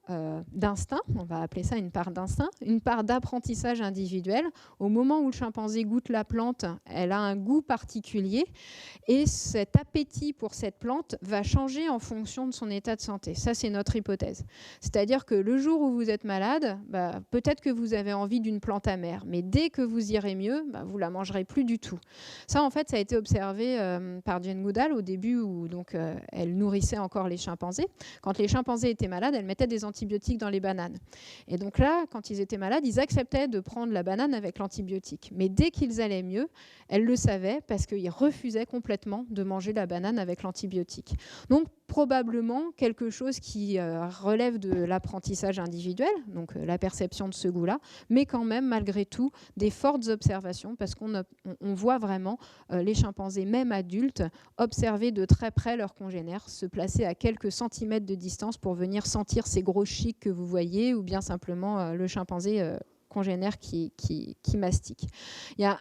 d'instinct, on va appeler ça une part d'instinct, une part d'apprentissage individuel. Au moment où le chimpanzé goûte la plante, elle a un goût particulier et cet appétit pour cette plante va changer en fonction de son état de santé. Ça, c'est notre hypothèse. C'est-à-dire que le jour où vous êtes malade, peut-être que vous avez envie d'une plante amère, mais dès que vous irez mieux, vous ne la mangerez plus du tout. Ça, en fait, ça a été observé par Jane Goodall au début où elle nourrissait encore les chimpanzés. Quand les chimpanzés étaient malades, elle mettait des antibiotiques dans les bananes. Et donc là, quand ils étaient malades, ils acceptaient de prendre la banane avec l'antibiotique. Mais dès qu'ils allaient mieux, elle le savait parce qu'ils refusaient complètement de manger la banane avec l'antibiotique. Donc probablement quelque chose qui relève de l'apprentissage individuel, donc la perception de ce goût-là, mais quand même malgré tout des fortes observations parce qu'on voit vraiment les chimpanzés, même adultes, observer de très près leurs congénères, se placer à quelques centimètres de distance pour venir sentir ces gros chics que vous voyez ou bien simplement le chimpanzé congénère qui mastique. Il y a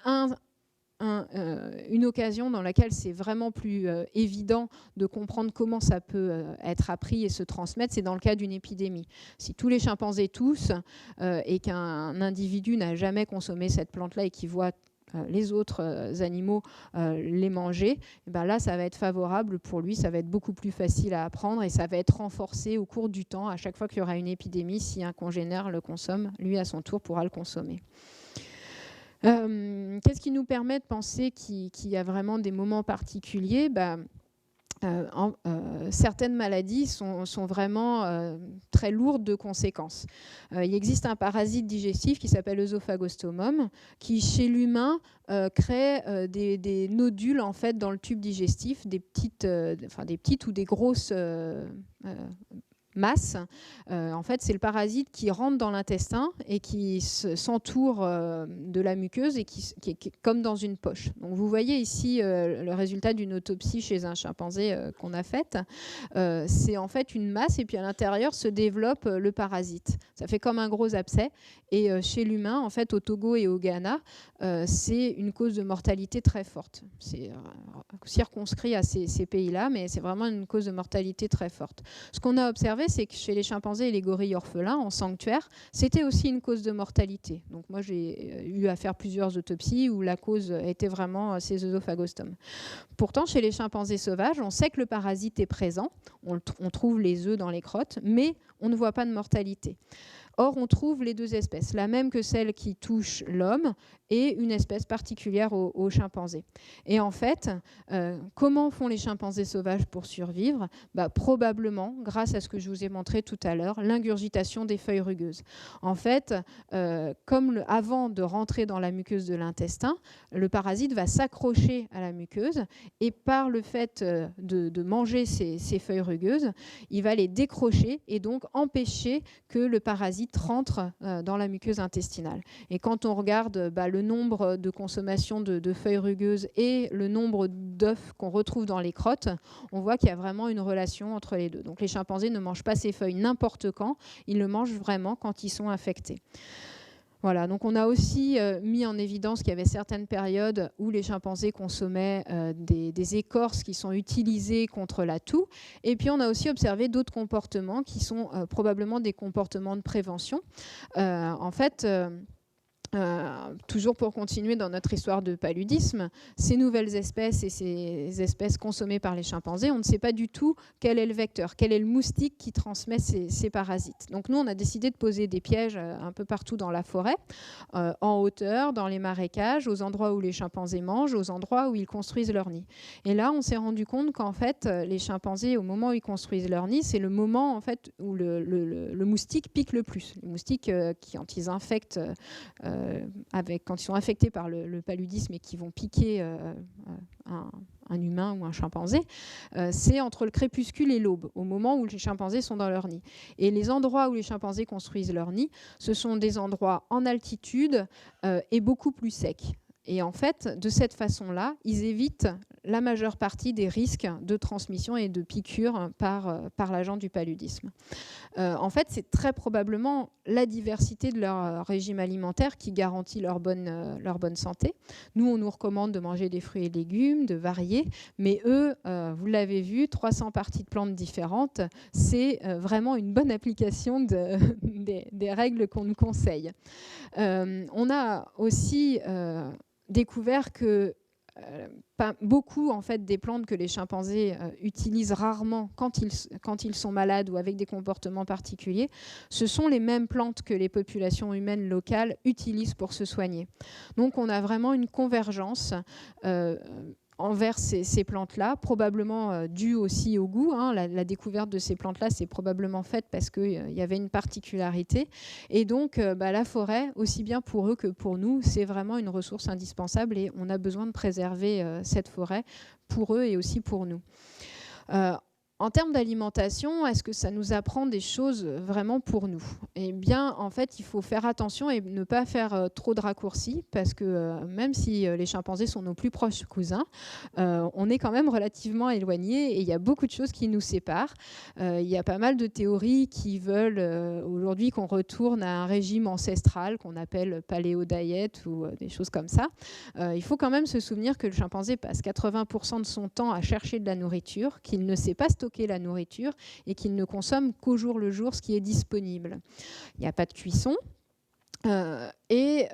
une occasion dans laquelle c'est vraiment plus évident de comprendre comment ça peut être appris et se transmettre, c'est dans le cas d'une épidémie. Si tous les chimpanzés toussent et qu'un individu n'a jamais consommé cette plante-là et qu'il voit les autres animaux les manger, et là ça va être favorable pour lui, ça va être beaucoup plus facile à apprendre et ça va être renforcé au cours du temps. À chaque fois qu'il y aura une épidémie, si un congénère le consomme, lui à son tour pourra le consommer. Qu'est-ce qui nous permet de penser qu'il y a vraiment des moments particuliers ? Certaines maladies sont vraiment très lourdes de conséquences. Il existe un parasite digestif qui s'appelle l'œsophagostomum qui, chez l'humain, crée des nodules en fait, dans le tube digestif, des petites ou des grosses masses. En fait, c'est le parasite qui rentre dans l'intestin et qui s'entoure de la muqueuse et qui est comme dans une poche. Donc, vous voyez ici le résultat d'une autopsie chez un chimpanzé qu'on a faite. C'est en fait une masse et puis à l'intérieur se développe le parasite. Ça fait comme un gros abcès. Et chez l'humain, en fait, au Togo et au Ghana, c'est une cause de mortalité très forte. C'est circonscrit à ces pays-là, mais c'est vraiment une cause de mortalité très forte. Ce qu'on a observé, c'est que chez les chimpanzés et les gorilles orphelins, en sanctuaire, c'était aussi une cause de mortalité. Donc moi, j'ai eu à faire plusieurs autopsies où la cause était vraiment ces œsophagostomes. Pourtant, chez les chimpanzés sauvages, on sait que le parasite est présent, on trouve les œufs dans les crottes, mais on ne voit pas de mortalité. Or, on trouve les deux espèces, la même que celle qui touche l'homme et une espèce particulière aux chimpanzés. Et en fait, comment font les chimpanzés sauvages pour survivre ? Probablement, grâce à ce que je vous ai montré tout à l'heure, l'ingurgitation des feuilles rugueuses. En fait, avant de rentrer dans la muqueuse de l'intestin, le parasite va s'accrocher à la muqueuse et par le fait de manger ces feuilles rugueuses, il va les décrocher et donc empêcher que le parasite rentre dans la muqueuse intestinale. Et quand on regarde le nombre de consommation de feuilles rugueuses et le nombre d'œufs qu'on retrouve dans les crottes, on voit qu'il y a vraiment une relation entre les deux. Donc les chimpanzés ne mangent pas ces feuilles n'importe quand, ils le mangent vraiment quand ils sont infectés. Voilà, donc on a aussi mis en évidence qu'il y avait certaines périodes où les chimpanzés consommaient des écorces qui sont utilisées contre la toux. Et puis on a aussi observé d'autres comportements qui sont probablement des comportements de prévention. En fait, toujours pour continuer dans notre histoire de paludisme, ces nouvelles espèces et ces espèces consommées par les chimpanzés, on ne sait pas du tout quel est le vecteur, quel est le moustique qui transmet ces parasites. Donc nous, on a décidé de poser des pièges un peu partout dans la forêt, en hauteur, dans les marécages, aux endroits où les chimpanzés mangent, aux endroits où ils construisent leur nid. Et là, on s'est rendu compte qu'en fait, les chimpanzés, au moment où ils construisent leur nid, c'est le moment en fait, où le moustique pique le plus. Les moustiques, quand ils infectent quand ils sont infectés par le paludisme et qui vont piquer un humain ou un chimpanzé, c'est entre le crépuscule et l'aube, au moment où les chimpanzés sont dans leur nid. Et les endroits où les chimpanzés construisent leur nid, ce sont des endroits en altitude et beaucoup plus secs. Et en fait, de cette façon-là, ils évitent la majeure partie des risques de transmission et de piqûres par l'agent du paludisme. En fait, c'est très probablement la diversité de leur régime alimentaire qui garantit leur bonne santé. Nous, on nous recommande de manger des fruits et légumes, de varier, mais eux, vous l'avez vu, 300 parties de plantes différentes, c'est vraiment une bonne application des règles qu'on nous conseille. On a aussi découvert que beaucoup en fait, des plantes que les chimpanzés utilisent rarement quand ils sont malades ou avec des comportements particuliers, ce sont les mêmes plantes que les populations humaines locales utilisent pour se soigner. Donc on a vraiment une convergence envers ces plantes-là, probablement due aussi au goût. La découverte de ces plantes-là, c'est probablement faite parce qu'il y avait une particularité. Et donc, la forêt, aussi bien pour eux que pour nous, c'est vraiment une ressource indispensable et on a besoin de préserver cette forêt pour eux et aussi pour nous. En termes d'alimentation, est-ce que ça nous apprend des choses vraiment pour nous? Eh bien, en fait, il faut faire attention et ne pas faire trop de raccourcis parce que même si les chimpanzés sont nos plus proches cousins, on est quand même relativement éloignés et il y a beaucoup de choses qui nous séparent. Il y a pas mal de théories qui veulent aujourd'hui qu'on retourne à un régime ancestral qu'on appelle paléo-diet ou des choses comme ça. Il faut quand même se souvenir que le chimpanzé passe 80% de son temps à chercher de la nourriture, qu'il ne sait pas stocker la nourriture et qu'il ne consomme qu'au jour le jour ce qui est disponible. Il n'y a pas de cuisson et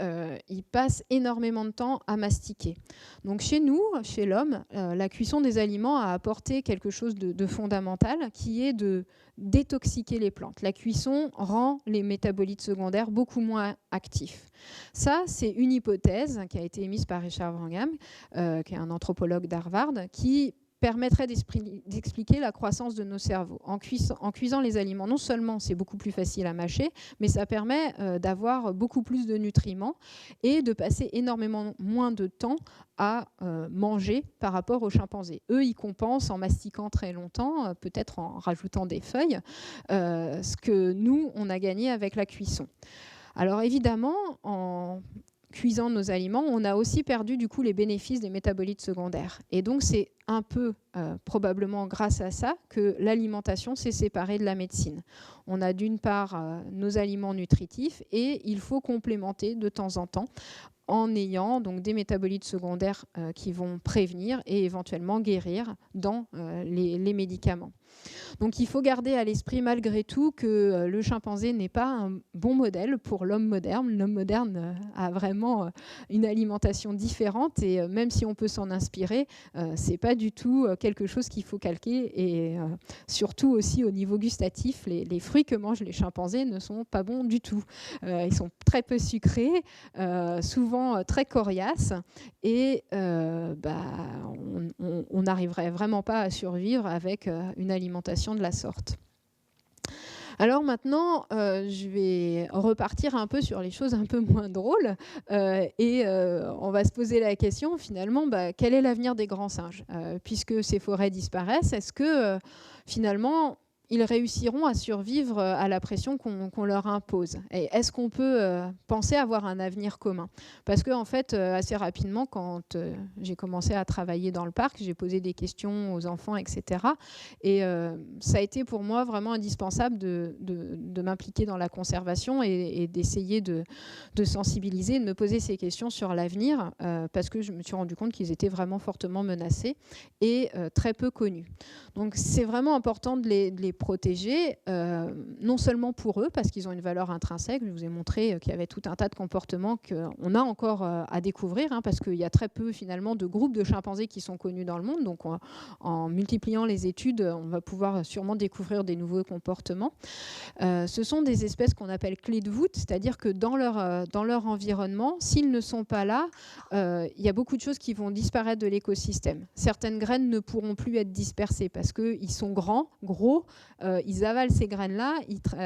il passe énormément de temps à mastiquer. Donc chez nous, chez l'homme, la cuisson des aliments a apporté quelque chose de fondamental qui est de détoxiquer les plantes. La cuisson rend les métabolites secondaires beaucoup moins actifs. Ça, c'est une hypothèse qui a été émise par Richard Wrangham, qui est un anthropologue d'Harvard, qui permettrait d'expliquer la croissance de nos cerveaux. En cuisant les aliments, non seulement c'est beaucoup plus facile à mâcher, mais ça permet d'avoir beaucoup plus de nutriments et de passer énormément moins de temps à manger par rapport aux chimpanzés. Eux, ils compensent en mastiquant très longtemps, peut-être en rajoutant des feuilles, ce que nous, on a gagné avec la cuisson. Alors évidemment, en cuisant nos aliments, on a aussi perdu du coup les bénéfices des métabolites secondaires. Et donc c'est un peu probablement grâce à ça que l'alimentation s'est séparée de la médecine. On a d'une part nos aliments nutritifs et il faut complémenter de temps en temps en ayant donc des métabolites secondaires qui vont prévenir et éventuellement guérir dans les médicaments. Donc il faut garder à l'esprit malgré tout que le chimpanzé n'est pas un bon modèle pour l'homme moderne. L'homme moderne a vraiment une alimentation différente et même si on peut s'en inspirer, c'est pas du tout quelque chose qu'il faut calquer et surtout aussi au niveau gustatif, les fruits que mangent les chimpanzés ne sont pas bons du tout. Ils sont très peu sucrés, souvent très coriaces et on n'arriverait vraiment pas à survivre avec une alimentation de la sorte. Alors maintenant, je vais repartir un peu sur les choses un peu moins drôles et on va se poser la question finalement, quel est l'avenir des grands singes puisque ces forêts disparaissent, est-ce que finalement ils réussiront à survivre à la pression qu'on leur impose? Et est-ce qu'on peut penser avoir un avenir commun? Parce que en fait, assez rapidement, quand j'ai commencé à travailler dans le parc, j'ai posé des questions aux enfants, etc. Et ça a été pour moi vraiment indispensable de m'impliquer dans la conservation et d'essayer de sensibiliser, de me poser ces questions sur l'avenir, parce que je me suis rendu compte qu'ils étaient vraiment fortement menacés et très peu connus. Donc c'est vraiment important de les protéger, non seulement pour eux, parce qu'ils ont une valeur intrinsèque. Je vous ai montré qu'il y avait tout un tas de comportements qu'on a encore à découvrir, parce qu'il y a très peu finalement de groupes de chimpanzés qui sont connus dans le monde. Donc en multipliant les études, on va pouvoir sûrement découvrir des nouveaux comportements. Ce sont des espèces qu'on appelle clés de voûte, c'est-à-dire que dans leur environnement, s'ils ne sont pas là, il y a beaucoup de choses qui vont disparaître de l'écosystème. Certaines graines ne pourront plus être dispersées parce qu'ils sont grands, gros, ils avalent ces graines-là,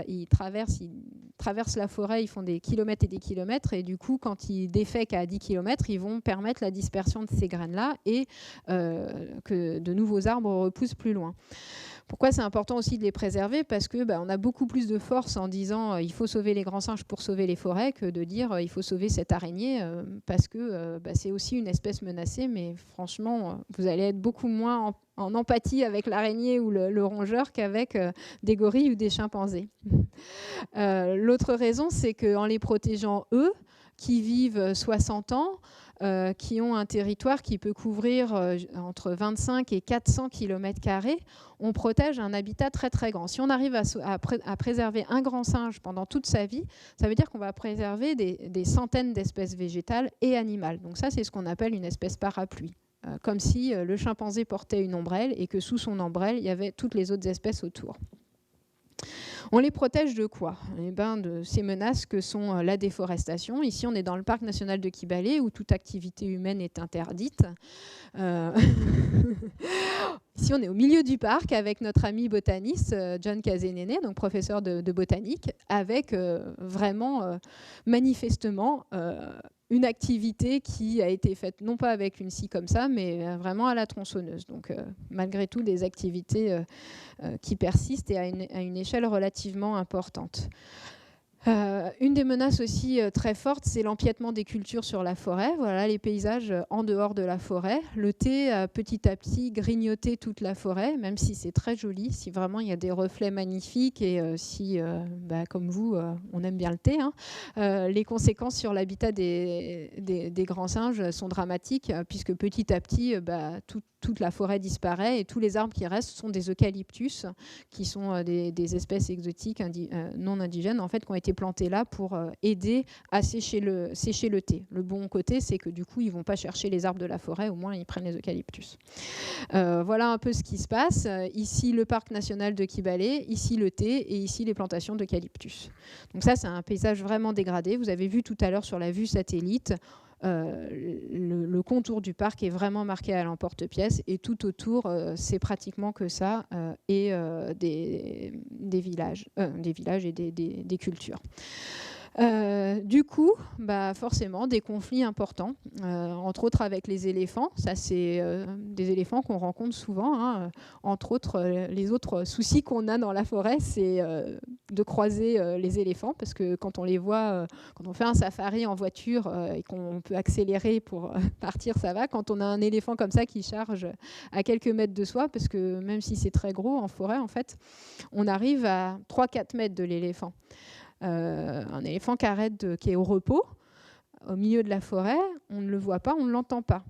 ils traversent la forêt, ils font des kilomètres et des kilomètres, et du coup, quand ils défèquent à 10 kilomètres, ils vont permettre la dispersion de ces graines-là et que de nouveaux arbres repoussent plus loin. Pourquoi c'est important aussi de les préserver? Parce que on a beaucoup plus de force en disant il faut sauver les grands singes pour sauver les forêts que de dire il faut sauver cette araignée parce que c'est aussi une espèce menacée, mais franchement, vous allez être beaucoup moins en empathie avec l'araignée ou le rongeur qu'avec des gorilles ou des chimpanzés. L'autre raison, c'est qu'en les protégeant eux, qui vivent 60 ans, qui ont un territoire qui peut couvrir entre 25 et 400 km², on protège un habitat très très grand. Si on arrive à préserver un grand singe pendant toute sa vie, ça veut dire qu'on va préserver des centaines d'espèces végétales et animales. Donc ça, c'est ce qu'on appelle une espèce parapluie. Comme si le chimpanzé portait une ombrelle et que sous son ombrelle, il y avait toutes les autres espèces autour. On les protège de quoi? De ces menaces que sont la déforestation. Ici, on est dans le parc national de Kibale, où toute activité humaine est interdite. Ici, on est au milieu du parc avec notre ami botaniste, John Kazenene, donc professeur de botanique, avec vraiment, manifestement, une activité qui a été faite non pas avec une scie comme ça, mais vraiment à la tronçonneuse. Donc malgré tout, des activités qui persistent et à une échelle relativement importante. Une des menaces aussi très fortes, c'est l'empiètement des cultures sur la forêt. Voilà les paysages en dehors de la forêt. Le thé a petit à petit grignoté toute la forêt, même si c'est très joli, si vraiment il y a des reflets magnifiques et si, comme vous, on aime bien le thé, les conséquences sur l'habitat des grands singes sont dramatiques, puisque petit à petit, toute la forêt disparaît et tous les arbres qui restent sont des eucalyptus, qui sont des espèces exotiques non indigènes, en fait, qui ont été plantés là pour aider à sécher le thé. Le bon côté, c'est que du coup, ils ne vont pas chercher les arbres de la forêt, au moins ils prennent les eucalyptus. Voilà un peu ce qui se passe. Ici, le parc national de Kibale, ici le thé et ici les plantations d'eucalyptus. Donc ça, c'est un paysage vraiment dégradé. Vous avez vu tout à l'heure sur la vue satellite, le contour du parc est vraiment marqué à l'emporte-pièce et tout autour, c'est pratiquement que ça et des villages et des cultures. Du coup, forcément, des conflits importants, entre autres avec les éléphants. Ça, c'est des éléphants qu'on rencontre souvent. Entre autres, les autres soucis qu'on a dans la forêt, c'est de croiser les éléphants, parce que quand on les voit, quand on fait un safari en voiture et qu'on peut accélérer pour partir, ça va. Quand on a un éléphant comme ça qui charge à quelques mètres de soi, parce que même si c'est très gros en forêt, en fait, on arrive à 3-4 mètres de l'éléphant. Un éléphant qui est au repos, au milieu de la forêt, on ne le voit pas, on ne l'entend pas.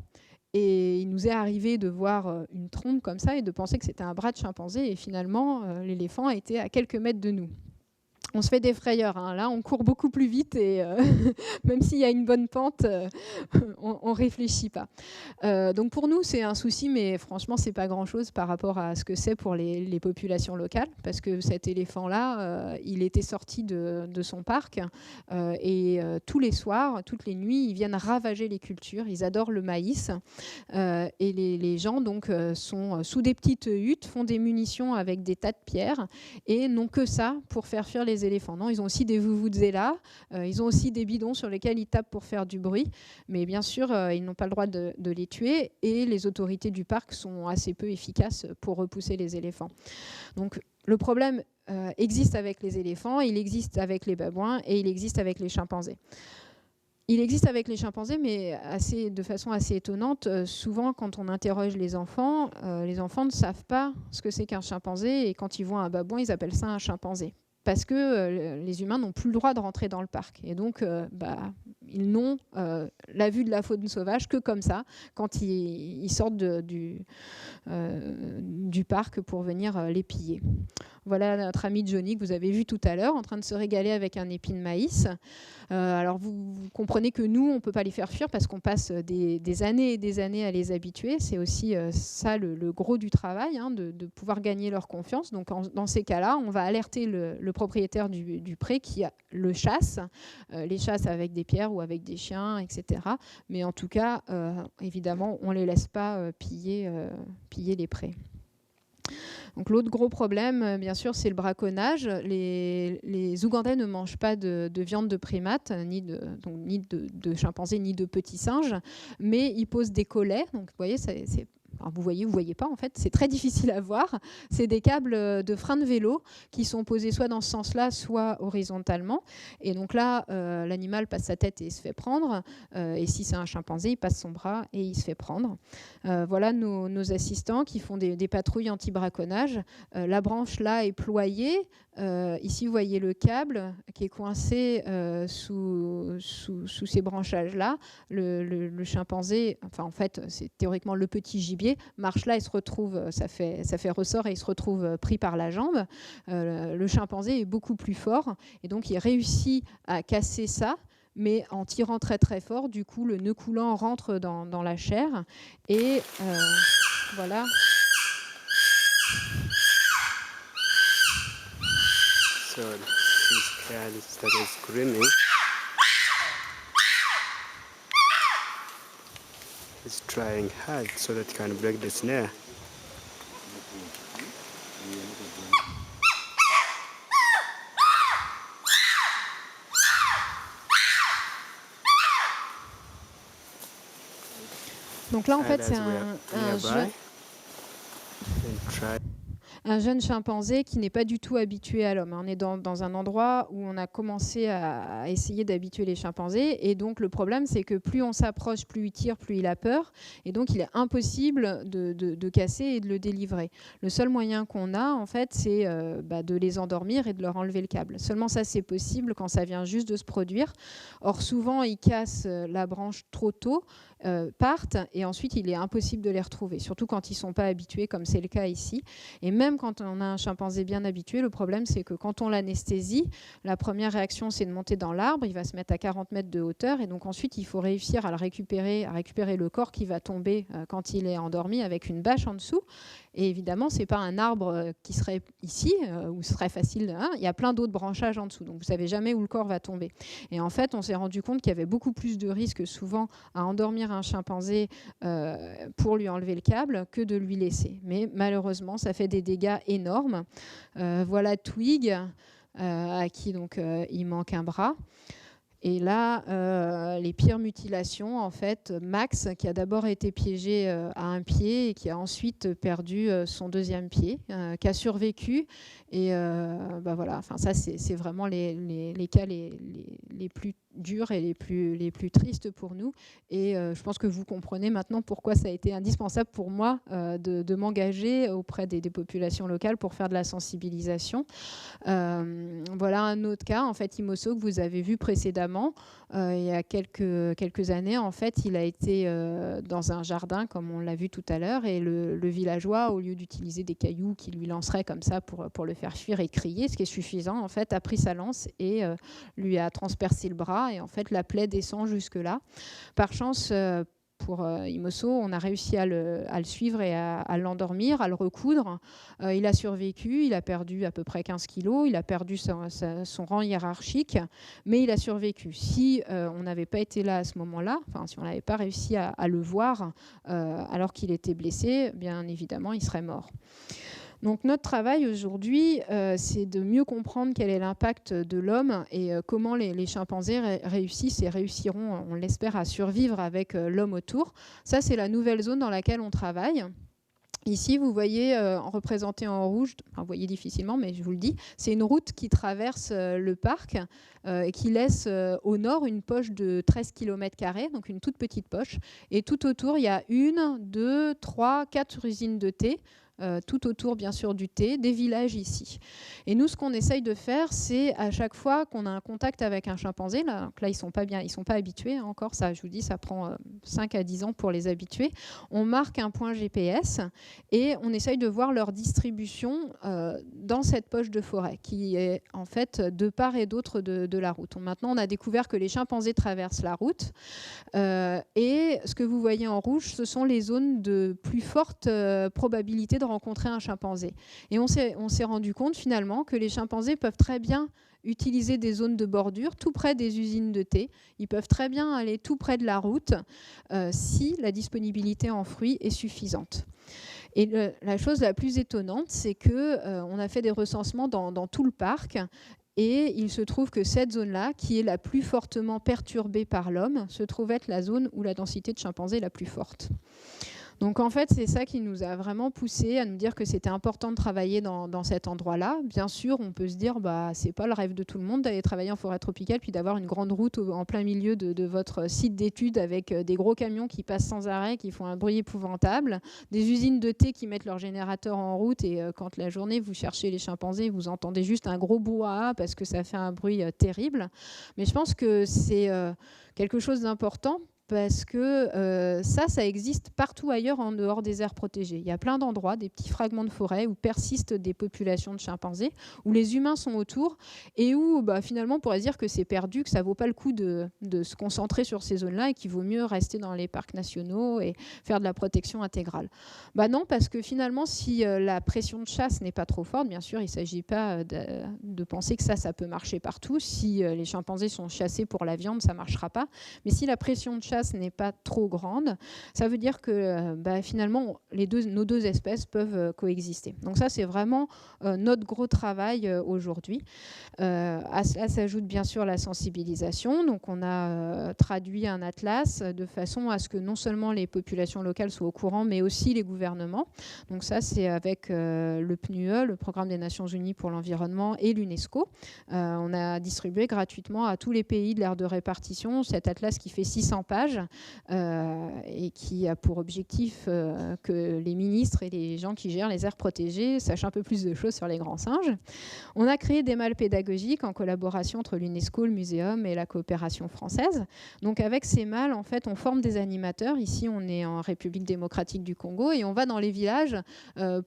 Et il nous est arrivé de voir une trompe comme ça et de penser que c'était un bras de chimpanzé. Et finalement, l'éléphant était à quelques mètres de nous. On se fait des frayeurs. Là, on court beaucoup plus vite et même s'il y a une bonne pente, on ne réfléchit pas. Donc pour nous, c'est un souci, mais franchement, ce n'est pas grand-chose par rapport à ce que c'est pour les populations locales, parce que cet éléphant-là, il était sorti de son parc et tous les soirs, toutes les nuits, ils viennent ravager les cultures. Ils adorent le maïs et les gens donc, sont sous des petites huttes, font des munitions avec des tas de pierres et n'ont que ça pour faire fuir les éléphants. Non, ils ont aussi des vuvuzelas, ils ont aussi des bidons sur lesquels ils tapent pour faire du bruit, mais bien sûr, ils n'ont pas le droit de les tuer et les autorités du parc sont assez peu efficaces pour repousser les éléphants. Donc le problème existe avec les éléphants, il existe avec les babouins et il existe avec les chimpanzés. Il existe avec les chimpanzés, mais de façon assez étonnante. Souvent, quand on interroge les enfants ne savent pas ce que c'est qu'un chimpanzé, et quand ils voient un babouin, ils appellent ça un chimpanzé. Parce que les humains n'ont plus le droit de rentrer dans le parc. Et donc, ils n'ont la vue de la faune sauvage que comme ça, quand ils sortent du parc pour venir les piller. Voilà notre ami Johnny que vous avez vu tout à l'heure en train de se régaler avec un épi de maïs. Alors vous comprenez que nous, on ne peut pas les faire fuir parce qu'on passe des années et des années à les habituer. C'est aussi ça le gros du travail, de pouvoir gagner leur confiance. Donc dans ces cas-là, on va alerter le propriétaire du pré qui le chasse, les chasse avec des pierres ou avec des chiens, etc. Mais en tout cas, évidemment, on ne les laisse pas piller les prés. Donc l'autre gros problème, bien sûr, c'est le braconnage. Les Ougandais ne mangent pas de viande de primates, ni de chimpanzés, ni de petits singes, mais ils posent des collets. Donc vous voyez, c'est Alors vous voyez pas en fait, c'est très difficile à voir. C'est des câbles de frein de vélo qui sont posés soit dans ce sens-là, soit horizontalement. Et donc là, l'animal passe sa tête et il se fait prendre. Et si c'est un chimpanzé, il passe son bras et il se fait prendre. Voilà nos assistants qui font des patrouilles anti-braconnage. La branche là est ployée. Ici, vous voyez le câble qui est coincé sous ces branchages-là. Le chimpanzé, enfin en fait, c'est théoriquement le petit gibier, marche là et se retrouve, ça fait ressort et il se retrouve pris par la jambe. Le chimpanzé est beaucoup plus fort et donc il réussit à casser ça, mais en tirant très très fort. Du coup, le nœud coulant rentre dans la chair et voilà. So this cat started screaming. It's trying hard so that it can break the snare. Donc là, en fait, c'est un jeune chimpanzé qui n'est pas du tout habitué à l'homme. On est dans un endroit où on a commencé à essayer d'habituer les chimpanzés. Et donc, le problème, c'est que plus on s'approche, plus il tire, plus il a peur. Et donc, il est impossible de casser et de le délivrer. Le seul moyen qu'on a, en fait, c'est de les endormir et de leur enlever le câble. Seulement, ça, c'est possible quand ça vient juste de se produire. Or, souvent, ils cassent la branche trop tôt, partent, et ensuite, il est impossible de les retrouver. Surtout quand ils ne sont pas habitués, comme c'est le cas ici. Et même quand on a un chimpanzé bien habitué, le problème, c'est que quand on l'anesthésie, la première réaction, c'est de monter dans l'arbre. Il va se mettre à 40 mètres de hauteur. Et donc ensuite, il faut réussir à récupérer le corps qui va tomber quand il est endormi avec une bâche en dessous. Et évidemment, ce n'est pas un arbre qui serait ici, où ce serait facile. Il y a plein d'autres branchages en dessous. Donc vous ne savez jamais où le corps va tomber. Et en fait, on s'est rendu compte qu'il y avait beaucoup plus de risques souvent à endormir un chimpanzé pour lui enlever le câble que de lui laisser. Mais malheureusement, ça fait des dégâts énormes. Voilà Twig, à qui donc, il manque un bras. Et là, les pires mutilations, en fait, Max, qui a d'abord été piégé à un pied et qui a ensuite perdu son deuxième pied, qui a survécu. Et voilà, enfin, ça, c'est vraiment les cas les plus durs et les plus tristes pour nous. Et je pense que vous comprenez maintenant pourquoi ça a été indispensable pour moi de m'engager auprès des populations locales pour faire de la sensibilisation. Voilà un autre cas, en fait, Imoso, que vous avez vu précédemment. Il y a quelques années, en fait, il a été dans un jardin, comme on l'a vu tout à l'heure, et le villageois, au lieu d'utiliser des cailloux qu'il lui lancerait comme ça pour le faire fuir et crier, ce qui est suffisant, en fait, a pris sa lance et lui a transpercé le bras, et en fait, la plaie descend jusque-là. Par chance, pour Imoso, on a réussi à le suivre et à l'endormir, à le recoudre. Il a survécu, il a perdu à peu près 15 kilos, il a perdu son rang hiérarchique, mais il a survécu. Si on n'avait pas été là à ce moment-là, enfin si on n'avait pas réussi à le voir alors qu'il était blessé, bien évidemment, il serait mort. Donc notre travail aujourd'hui, c'est de mieux comprendre quel est l'impact de l'homme et comment les chimpanzés réussissent et réussiront, on l'espère, à survivre avec l'homme autour. Ça, c'est la nouvelle zone dans laquelle on travaille. Ici, vous voyez, représenté en rouge, enfin, vous voyez difficilement, mais je vous le dis, c'est une route qui traverse le parc et qui laisse au nord une poche de 13 km², donc une toute petite poche. Et tout autour, il y a 1, 2, 3, 4 usines de thé. Tout autour, bien sûr, du thé, des villages ici. Et nous, ce qu'on essaye de faire, c'est à chaque fois qu'on a un contact avec un chimpanzé, là ils sont pas habitués encore, ça, je vous dis, ça prend 5 à 10 ans pour les habituer. On marque un point GPS et on essaye de voir leur distribution dans cette poche de forêt, qui est en fait de part et d'autre de la route. Maintenant, on a découvert que les chimpanzés traversent la route. Et ce que vous voyez en rouge, ce sont les zones de plus forte probabilité de rencontrer un chimpanzé. Et on s'est rendu compte finalement que les chimpanzés peuvent très bien utiliser des zones de bordure tout près des usines de thé. Ils peuvent très bien aller tout près de la route si la disponibilité en fruits est suffisante. Et la chose la plus étonnante, c'est qu'on a fait des recensements dans tout le parc. Et il se trouve que cette zone-là, qui est la plus fortement perturbée par l'homme, se trouve être la zone où la densité de chimpanzés est la plus forte. Donc en fait, c'est ça qui nous a vraiment poussé à nous dire que c'était important de travailler dans cet endroit-là. Bien sûr, on peut se dire, c'est pas le rêve de tout le monde d'aller travailler en forêt tropicale, puis d'avoir une grande route en plein milieu de votre site d'études avec des gros camions qui passent sans arrêt, qui font un bruit épouvantable, des usines de thé qui mettent leurs générateurs en route et quand la journée vous cherchez les chimpanzés, vous entendez juste un gros brouhaha parce que ça fait un bruit terrible. Mais je pense que c'est quelque chose d'important, parce que ça existe partout ailleurs en dehors des aires protégées. Il y a plein d'endroits, des petits fragments de forêt où persistent des populations de chimpanzés, où les humains sont autour et où finalement on pourrait dire que c'est perdu, que ça ne vaut pas le coup de se concentrer sur ces zones-là et qu'il vaut mieux rester dans les parcs nationaux et faire de la protection intégrale. Non, parce que finalement, si la pression de chasse n'est pas trop forte, bien sûr, il ne s'agit pas de penser que ça peut marcher partout. Si les chimpanzés sont chassés pour la viande, ça ne marchera pas. Mais si la pression de chasse n'est pas trop grande, ça veut dire que finalement nos deux espèces peuvent coexister. Donc ça, c'est vraiment notre gros travail aujourd'hui. À cela s'ajoute bien sûr la sensibilisation. Donc on a traduit un atlas de façon à ce que non seulement les populations locales soient au courant, mais aussi les gouvernements. Donc ça, c'est avec le PNUE, le Programme des Nations Unies pour l'environnement, et l'UNESCO. On a distribué gratuitement à tous les pays de l'aire de répartition cet atlas qui fait 600 pages et qui a pour objectif que les ministres et les gens qui gèrent les aires protégées sachent un peu plus de choses sur les grands singes. On a créé des malles pédagogiques en collaboration entre l'UNESCO, le Muséum et la coopération française. Donc avec ces malles, en fait, on forme des animateurs. Ici, on est en République démocratique du Congo et on va dans les villages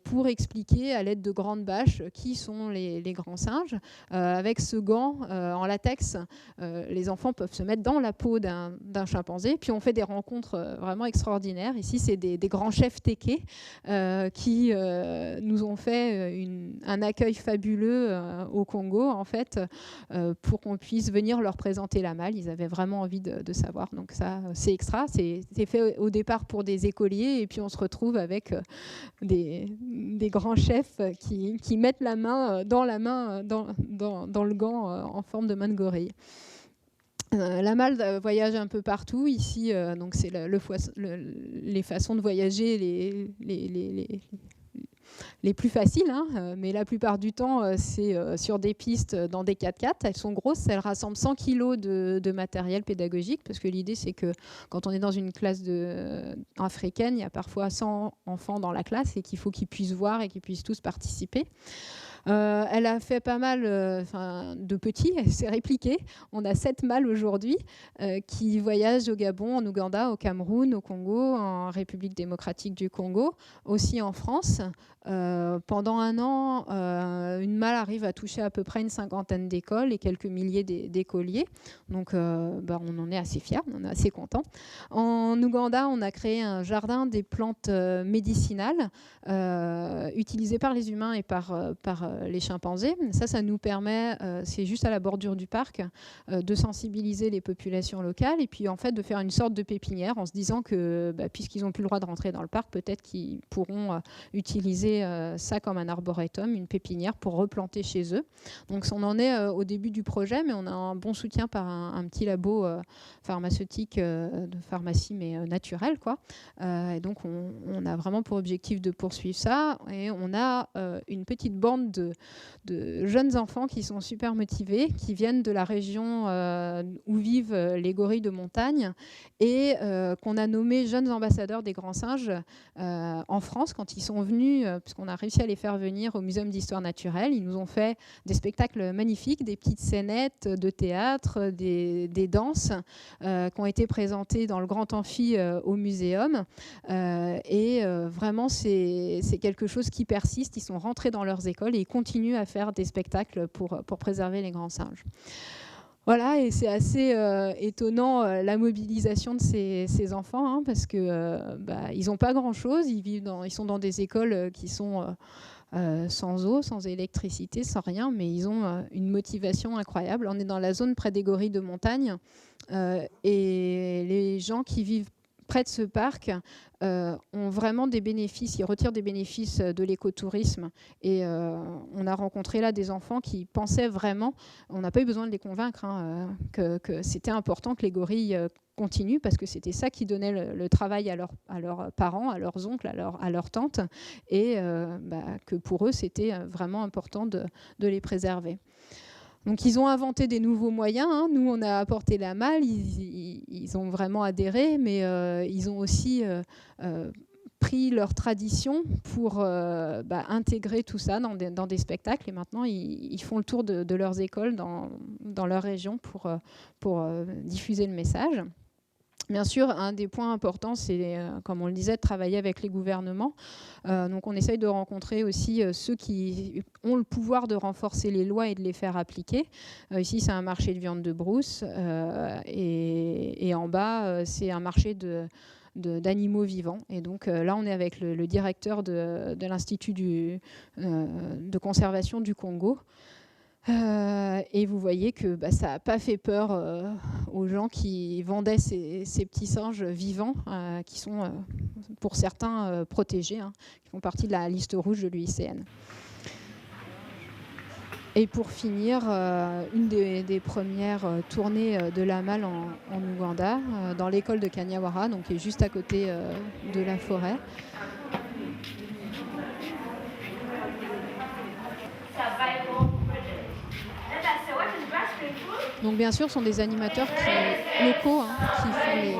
pour expliquer à l'aide de grandes bâches qui sont les grands singes. Avec ce gant en latex, les enfants peuvent se mettre dans la peau d'un chimpanzé. Puis on fait des rencontres vraiment extraordinaires. Ici, c'est des grands chefs tékés qui nous ont fait un accueil fabuleux au Congo, en fait, pour qu'on puisse venir leur présenter la malle. Ils avaient vraiment envie de savoir. Donc ça, c'est extra. C'est fait au départ pour des écoliers et puis on se retrouve avec des grands chefs qui mettent la main dans le gant en forme de main de gorille. La malle voyage un peu partout. Ici, donc c'est les façons de voyager les plus faciles, hein, mais la plupart du temps, c'est sur des pistes dans des 4x4. Elles sont grosses, elles rassemblent 100 kg de matériel pédagogique, parce que l'idée, c'est que quand on est dans une classe africaine, il y a parfois 100 enfants dans la classe et qu'il faut qu'ils puissent voir et qu'ils puissent tous participer. Elle a fait pas mal de petits, elle s'est répliquée. On a 7 mâles aujourd'hui qui voyagent au Gabon, en Ouganda, au Cameroun, au Congo, en République démocratique du Congo, aussi en France. Pendant un an, une mâle arrive à toucher à peu près une 50aine d'écoles et quelques milliers d'écoliers. Donc on en est assez fiers, on en est assez contents. En Ouganda, on a créé un jardin des plantes médicinales utilisées par les humains et par les chimpanzés. Ça nous permet, c'est juste à la bordure du parc, de sensibiliser les populations locales et puis en fait de faire une sorte de pépinière en se disant que puisqu'ils n'ont plus le droit de rentrer dans le parc, peut-être qu'ils pourront utiliser ça comme un arboretum, une pépinière pour replanter chez eux. Donc on en est au début du projet, mais on a un bon soutien par un petit labo pharmaceutique de pharmacie, mais naturelle, quoi. Et donc on a vraiment pour objectif de poursuivre ça et on a une petite bande de jeunes enfants qui sont super motivés, qui viennent de la région où vivent les gorilles de montagne et qu'on a nommés jeunes ambassadeurs des grands singes en France quand ils sont venus, puisqu'on a réussi à les faire venir au Muséum d'histoire naturelle. Ils nous ont fait des spectacles magnifiques, des petites scénettes de théâtre, des danses qui ont été présentées dans le grand amphi au muséum. Et vraiment, c'est quelque chose qui persiste. Ils sont rentrés dans leurs écoles et ils continuent à faire des spectacles pour préserver les grands singes. Voilà, et c'est assez étonnant la mobilisation de ces enfants, hein, parce que ils n'ont pas grand-chose. Ils sont dans des écoles qui sont sans eau, sans électricité, sans rien, mais ils ont une motivation incroyable. On est dans la zone près des gorilles de montagne et les gens qui vivent près de ce parc ont vraiment des bénéfices, ils retirent des bénéfices de l'écotourisme. Et on a rencontré là des enfants qui pensaient vraiment, on n'a pas eu besoin de les convaincre, hein, que c'était important que les gorilles continuent, parce que c'était ça qui donnait le travail à leurs parents, à leurs oncles, à leurs tantes, et que pour eux, c'était vraiment important de les préserver. Donc ils ont inventé des nouveaux moyens, hein. Nous on a apporté la malle, ils ont vraiment adhéré, mais ils ont aussi pris leur tradition pour intégrer tout ça dans des spectacles, et maintenant ils font le tour de leurs écoles dans leur région pour diffuser le message. Bien sûr, un des points importants, c'est, comme on le disait, de travailler avec les gouvernements. Donc on essaye de rencontrer aussi ceux qui ont le pouvoir de renforcer les lois et de les faire appliquer. Ici, c'est un marché de viande de brousse, et en bas, c'est un marché d'animaux vivants. Et donc là, on est avec le directeur de l'Institut de conservation du Congo. Et vous voyez que ça n'a pas fait peur aux gens qui vendaient ces petits singes vivants, qui sont pour certains protégés, hein, qui font partie de la liste rouge de l'UICN. Et pour finir, une des premières tournées de la malle en Ouganda, dans l'école de Kanyawara, donc qui est juste à côté de la forêt. Donc bien sûr, ce sont des animateurs locaux, hein, qui font les...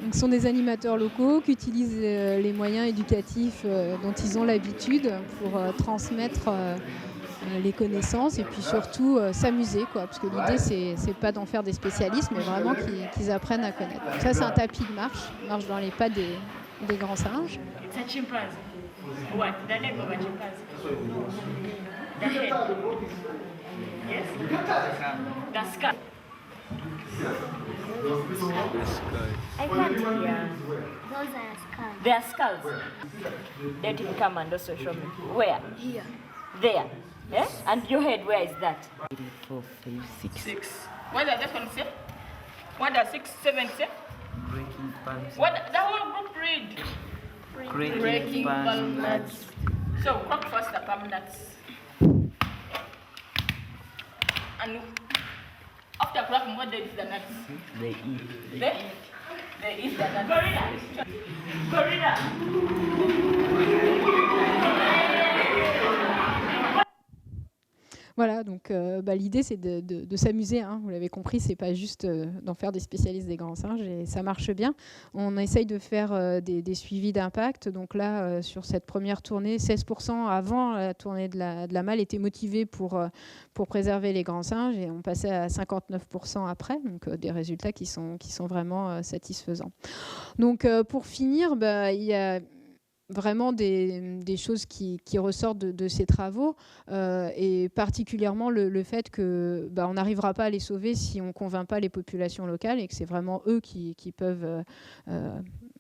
Donc, ce sont des animateurs locaux qui utilisent les moyens éducatifs dont ils ont l'habitude pour transmettre les connaissances, et puis surtout s'amuser, quoi, parce que l'idée c'est pas d'en faire des spécialistes, mais vraiment qu'ils apprennent à connaître. Donc ça, c'est un tapis de marche, on marche dans les pas des grands singes. It's a chimpanzee. What? The leg of a chimpanzee. The head. Yes. The skull. I can't. Yeah. Those are skulls. They are skulls. Let him come and also show me. Where? Here. There. Yeah? And your head, where is that? 3, 4, 5, 6. 6. What does that one say? What does 6, 7 say? Breaking palms. What the whole group read? Breaking palm palm nuts. So crack first the palm nuts. And after cracking, what they do the nuts? They eat. They eat the nuts. Gorilla. Voilà, donc l'idée c'est de s'amuser, hein. Vous l'avez compris, c'est pas juste d'en faire des spécialistes des grands singes, et ça marche bien. On essaye de faire des suivis d'impact. Donc là, sur cette première tournée, 16% avant la tournée de la malle étaient motivés pour préserver les grands singes, et on passait à 59% après, donc des résultats qui sont vraiment satisfaisants. Donc pour finir, il y a vraiment des choses qui ressortent de ces travaux, et particulièrement le fait que on n'arrivera pas à les sauver si on ne convainc pas les populations locales, et que c'est vraiment eux qui peuvent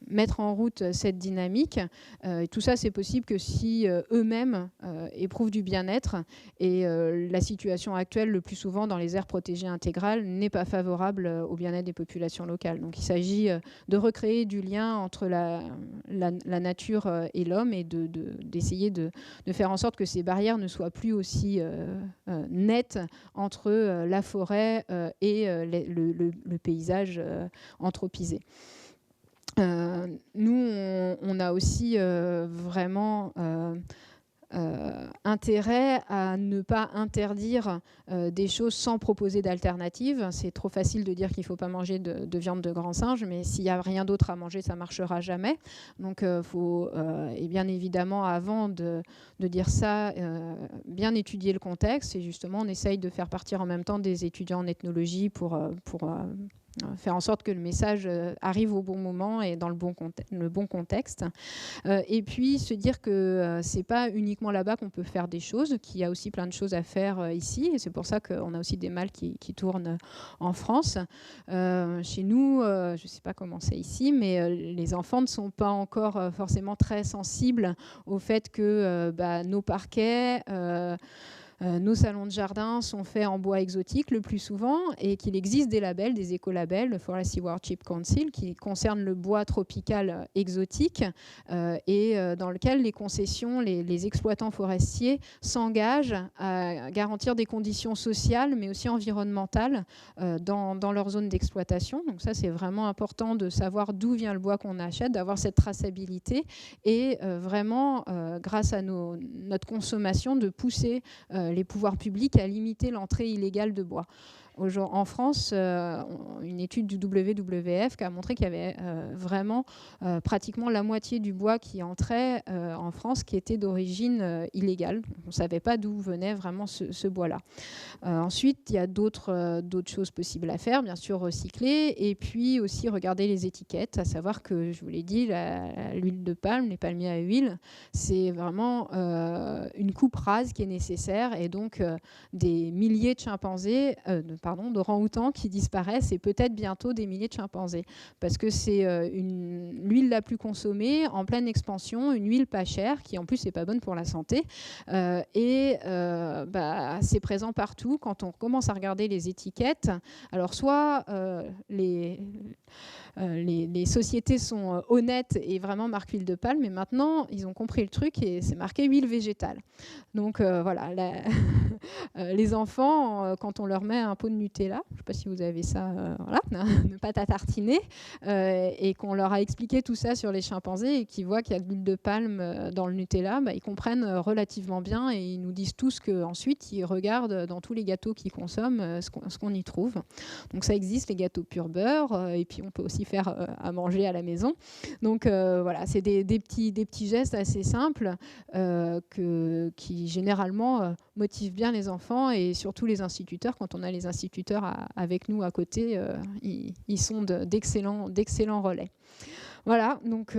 mettre en route cette dynamique. Et tout ça, c'est possible que si eux-mêmes éprouvent du bien-être, et la situation actuelle, le plus souvent dans les aires protégées intégrales, n'est pas favorable au bien-être des populations locales. Donc il s'agit de recréer du lien entre la nature et l'homme, et d'essayer de faire en sorte que ces barrières ne soient plus aussi nettes entre la forêt et le paysage anthropisé. Nous, on a aussi vraiment intérêt à ne pas interdire des choses sans proposer d'alternatives. C'est trop facile de dire qu'il ne faut pas manger de viande de grand singe, mais s'il n'y a rien d'autre à manger, ça ne marchera jamais. Donc il faut, et bien évidemment, avant de dire ça, bien étudier le contexte. Et justement, on essaye de faire partir en même temps des étudiants en ethnologie pour faire en sorte que le message arrive au bon moment et dans le bon contexte. Et puis se dire que c'est pas uniquement là-bas qu'on peut faire des choses, qu'il y a aussi plein de choses à faire ici. Et c'est pour ça qu'on a aussi des mâles qui tournent en France. Chez nous, je sais pas comment c'est ici, mais les enfants ne sont pas encore forcément très sensibles au fait que nos parquets... nos salons de jardin sont faits en bois exotique le plus souvent et qu'il existe des labels, des écolabels, le Forest Stewardship Council, qui concernent le bois tropical exotique et dans lequel les concessions, les exploitants forestiers s'engagent à garantir des conditions sociales mais aussi environnementales dans leur zone d'exploitation. Donc ça, c'est vraiment important de savoir d'où vient le bois qu'on achète, d'avoir cette traçabilité et vraiment, grâce à notre consommation, de pousser les pouvoirs publics à limiter l'entrée illégale de bois. En France, une étude du WWF qui a montré qu'il y avait vraiment pratiquement la moitié du bois qui entrait en France qui était d'origine illégale. On ne savait pas d'où venait vraiment ce bois-là. Ensuite, il y a d'autres choses possibles à faire, bien sûr recycler, et puis aussi regarder les étiquettes, à savoir que, je vous l'ai dit, l'huile de palme, les palmiers à huile, c'est vraiment une coupe rase qui est nécessaire, et donc des milliers de chimpanzés, d'orang-outans qui disparaissent et peut-être bientôt des milliers de chimpanzés. Parce que c'est l'huile la plus consommée, en pleine expansion, une huile pas chère, qui en plus n'est pas bonne pour la santé. C'est présent partout. Quand on commence à regarder les étiquettes, alors soit les sociétés sont honnêtes et vraiment marquent huile de palme, mais maintenant, ils ont compris le truc et c'est marqué huile végétale. Donc voilà, les enfants, quand on leur met un pot de Nutella, je ne sais pas si vous avez ça, une pâte à tartiner, et qu'on leur a expliqué tout ça sur les chimpanzés et qu'ils voient qu'il y a de l'huile de palme dans le Nutella, ils comprennent relativement bien et ils nous disent tous qu'ensuite, ils regardent dans tous les gâteaux qu'ils consomment ce qu'on y trouve. Donc ça existe, les gâteaux pur beurre, et puis on peut aussi faire à manger à la maison. Donc voilà, c'est des petits gestes assez simples qui généralement motivent bien les enfants et surtout les instituteurs. Quand on a les instituteurs avec nous à côté, ils sont d'excellents relais. Voilà, donc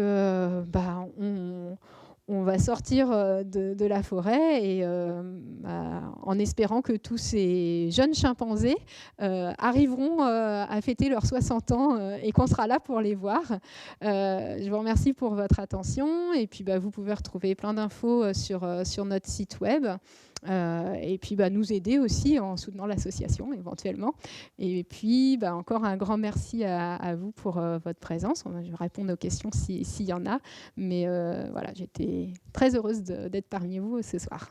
on va sortir de la forêt et en espérant que tous ces jeunes chimpanzés arriveront à fêter leurs 60 ans et qu'on sera là pour les voir. Je vous remercie pour votre attention et puis vous pouvez retrouver plein d'infos sur notre site web. Et puis nous aider aussi en soutenant l'association éventuellement. Et puis encore un grand merci à vous pour votre présence. Je vais répondre aux questions s'il y en a. Mais voilà, j'étais très heureuse d'être parmi vous ce soir.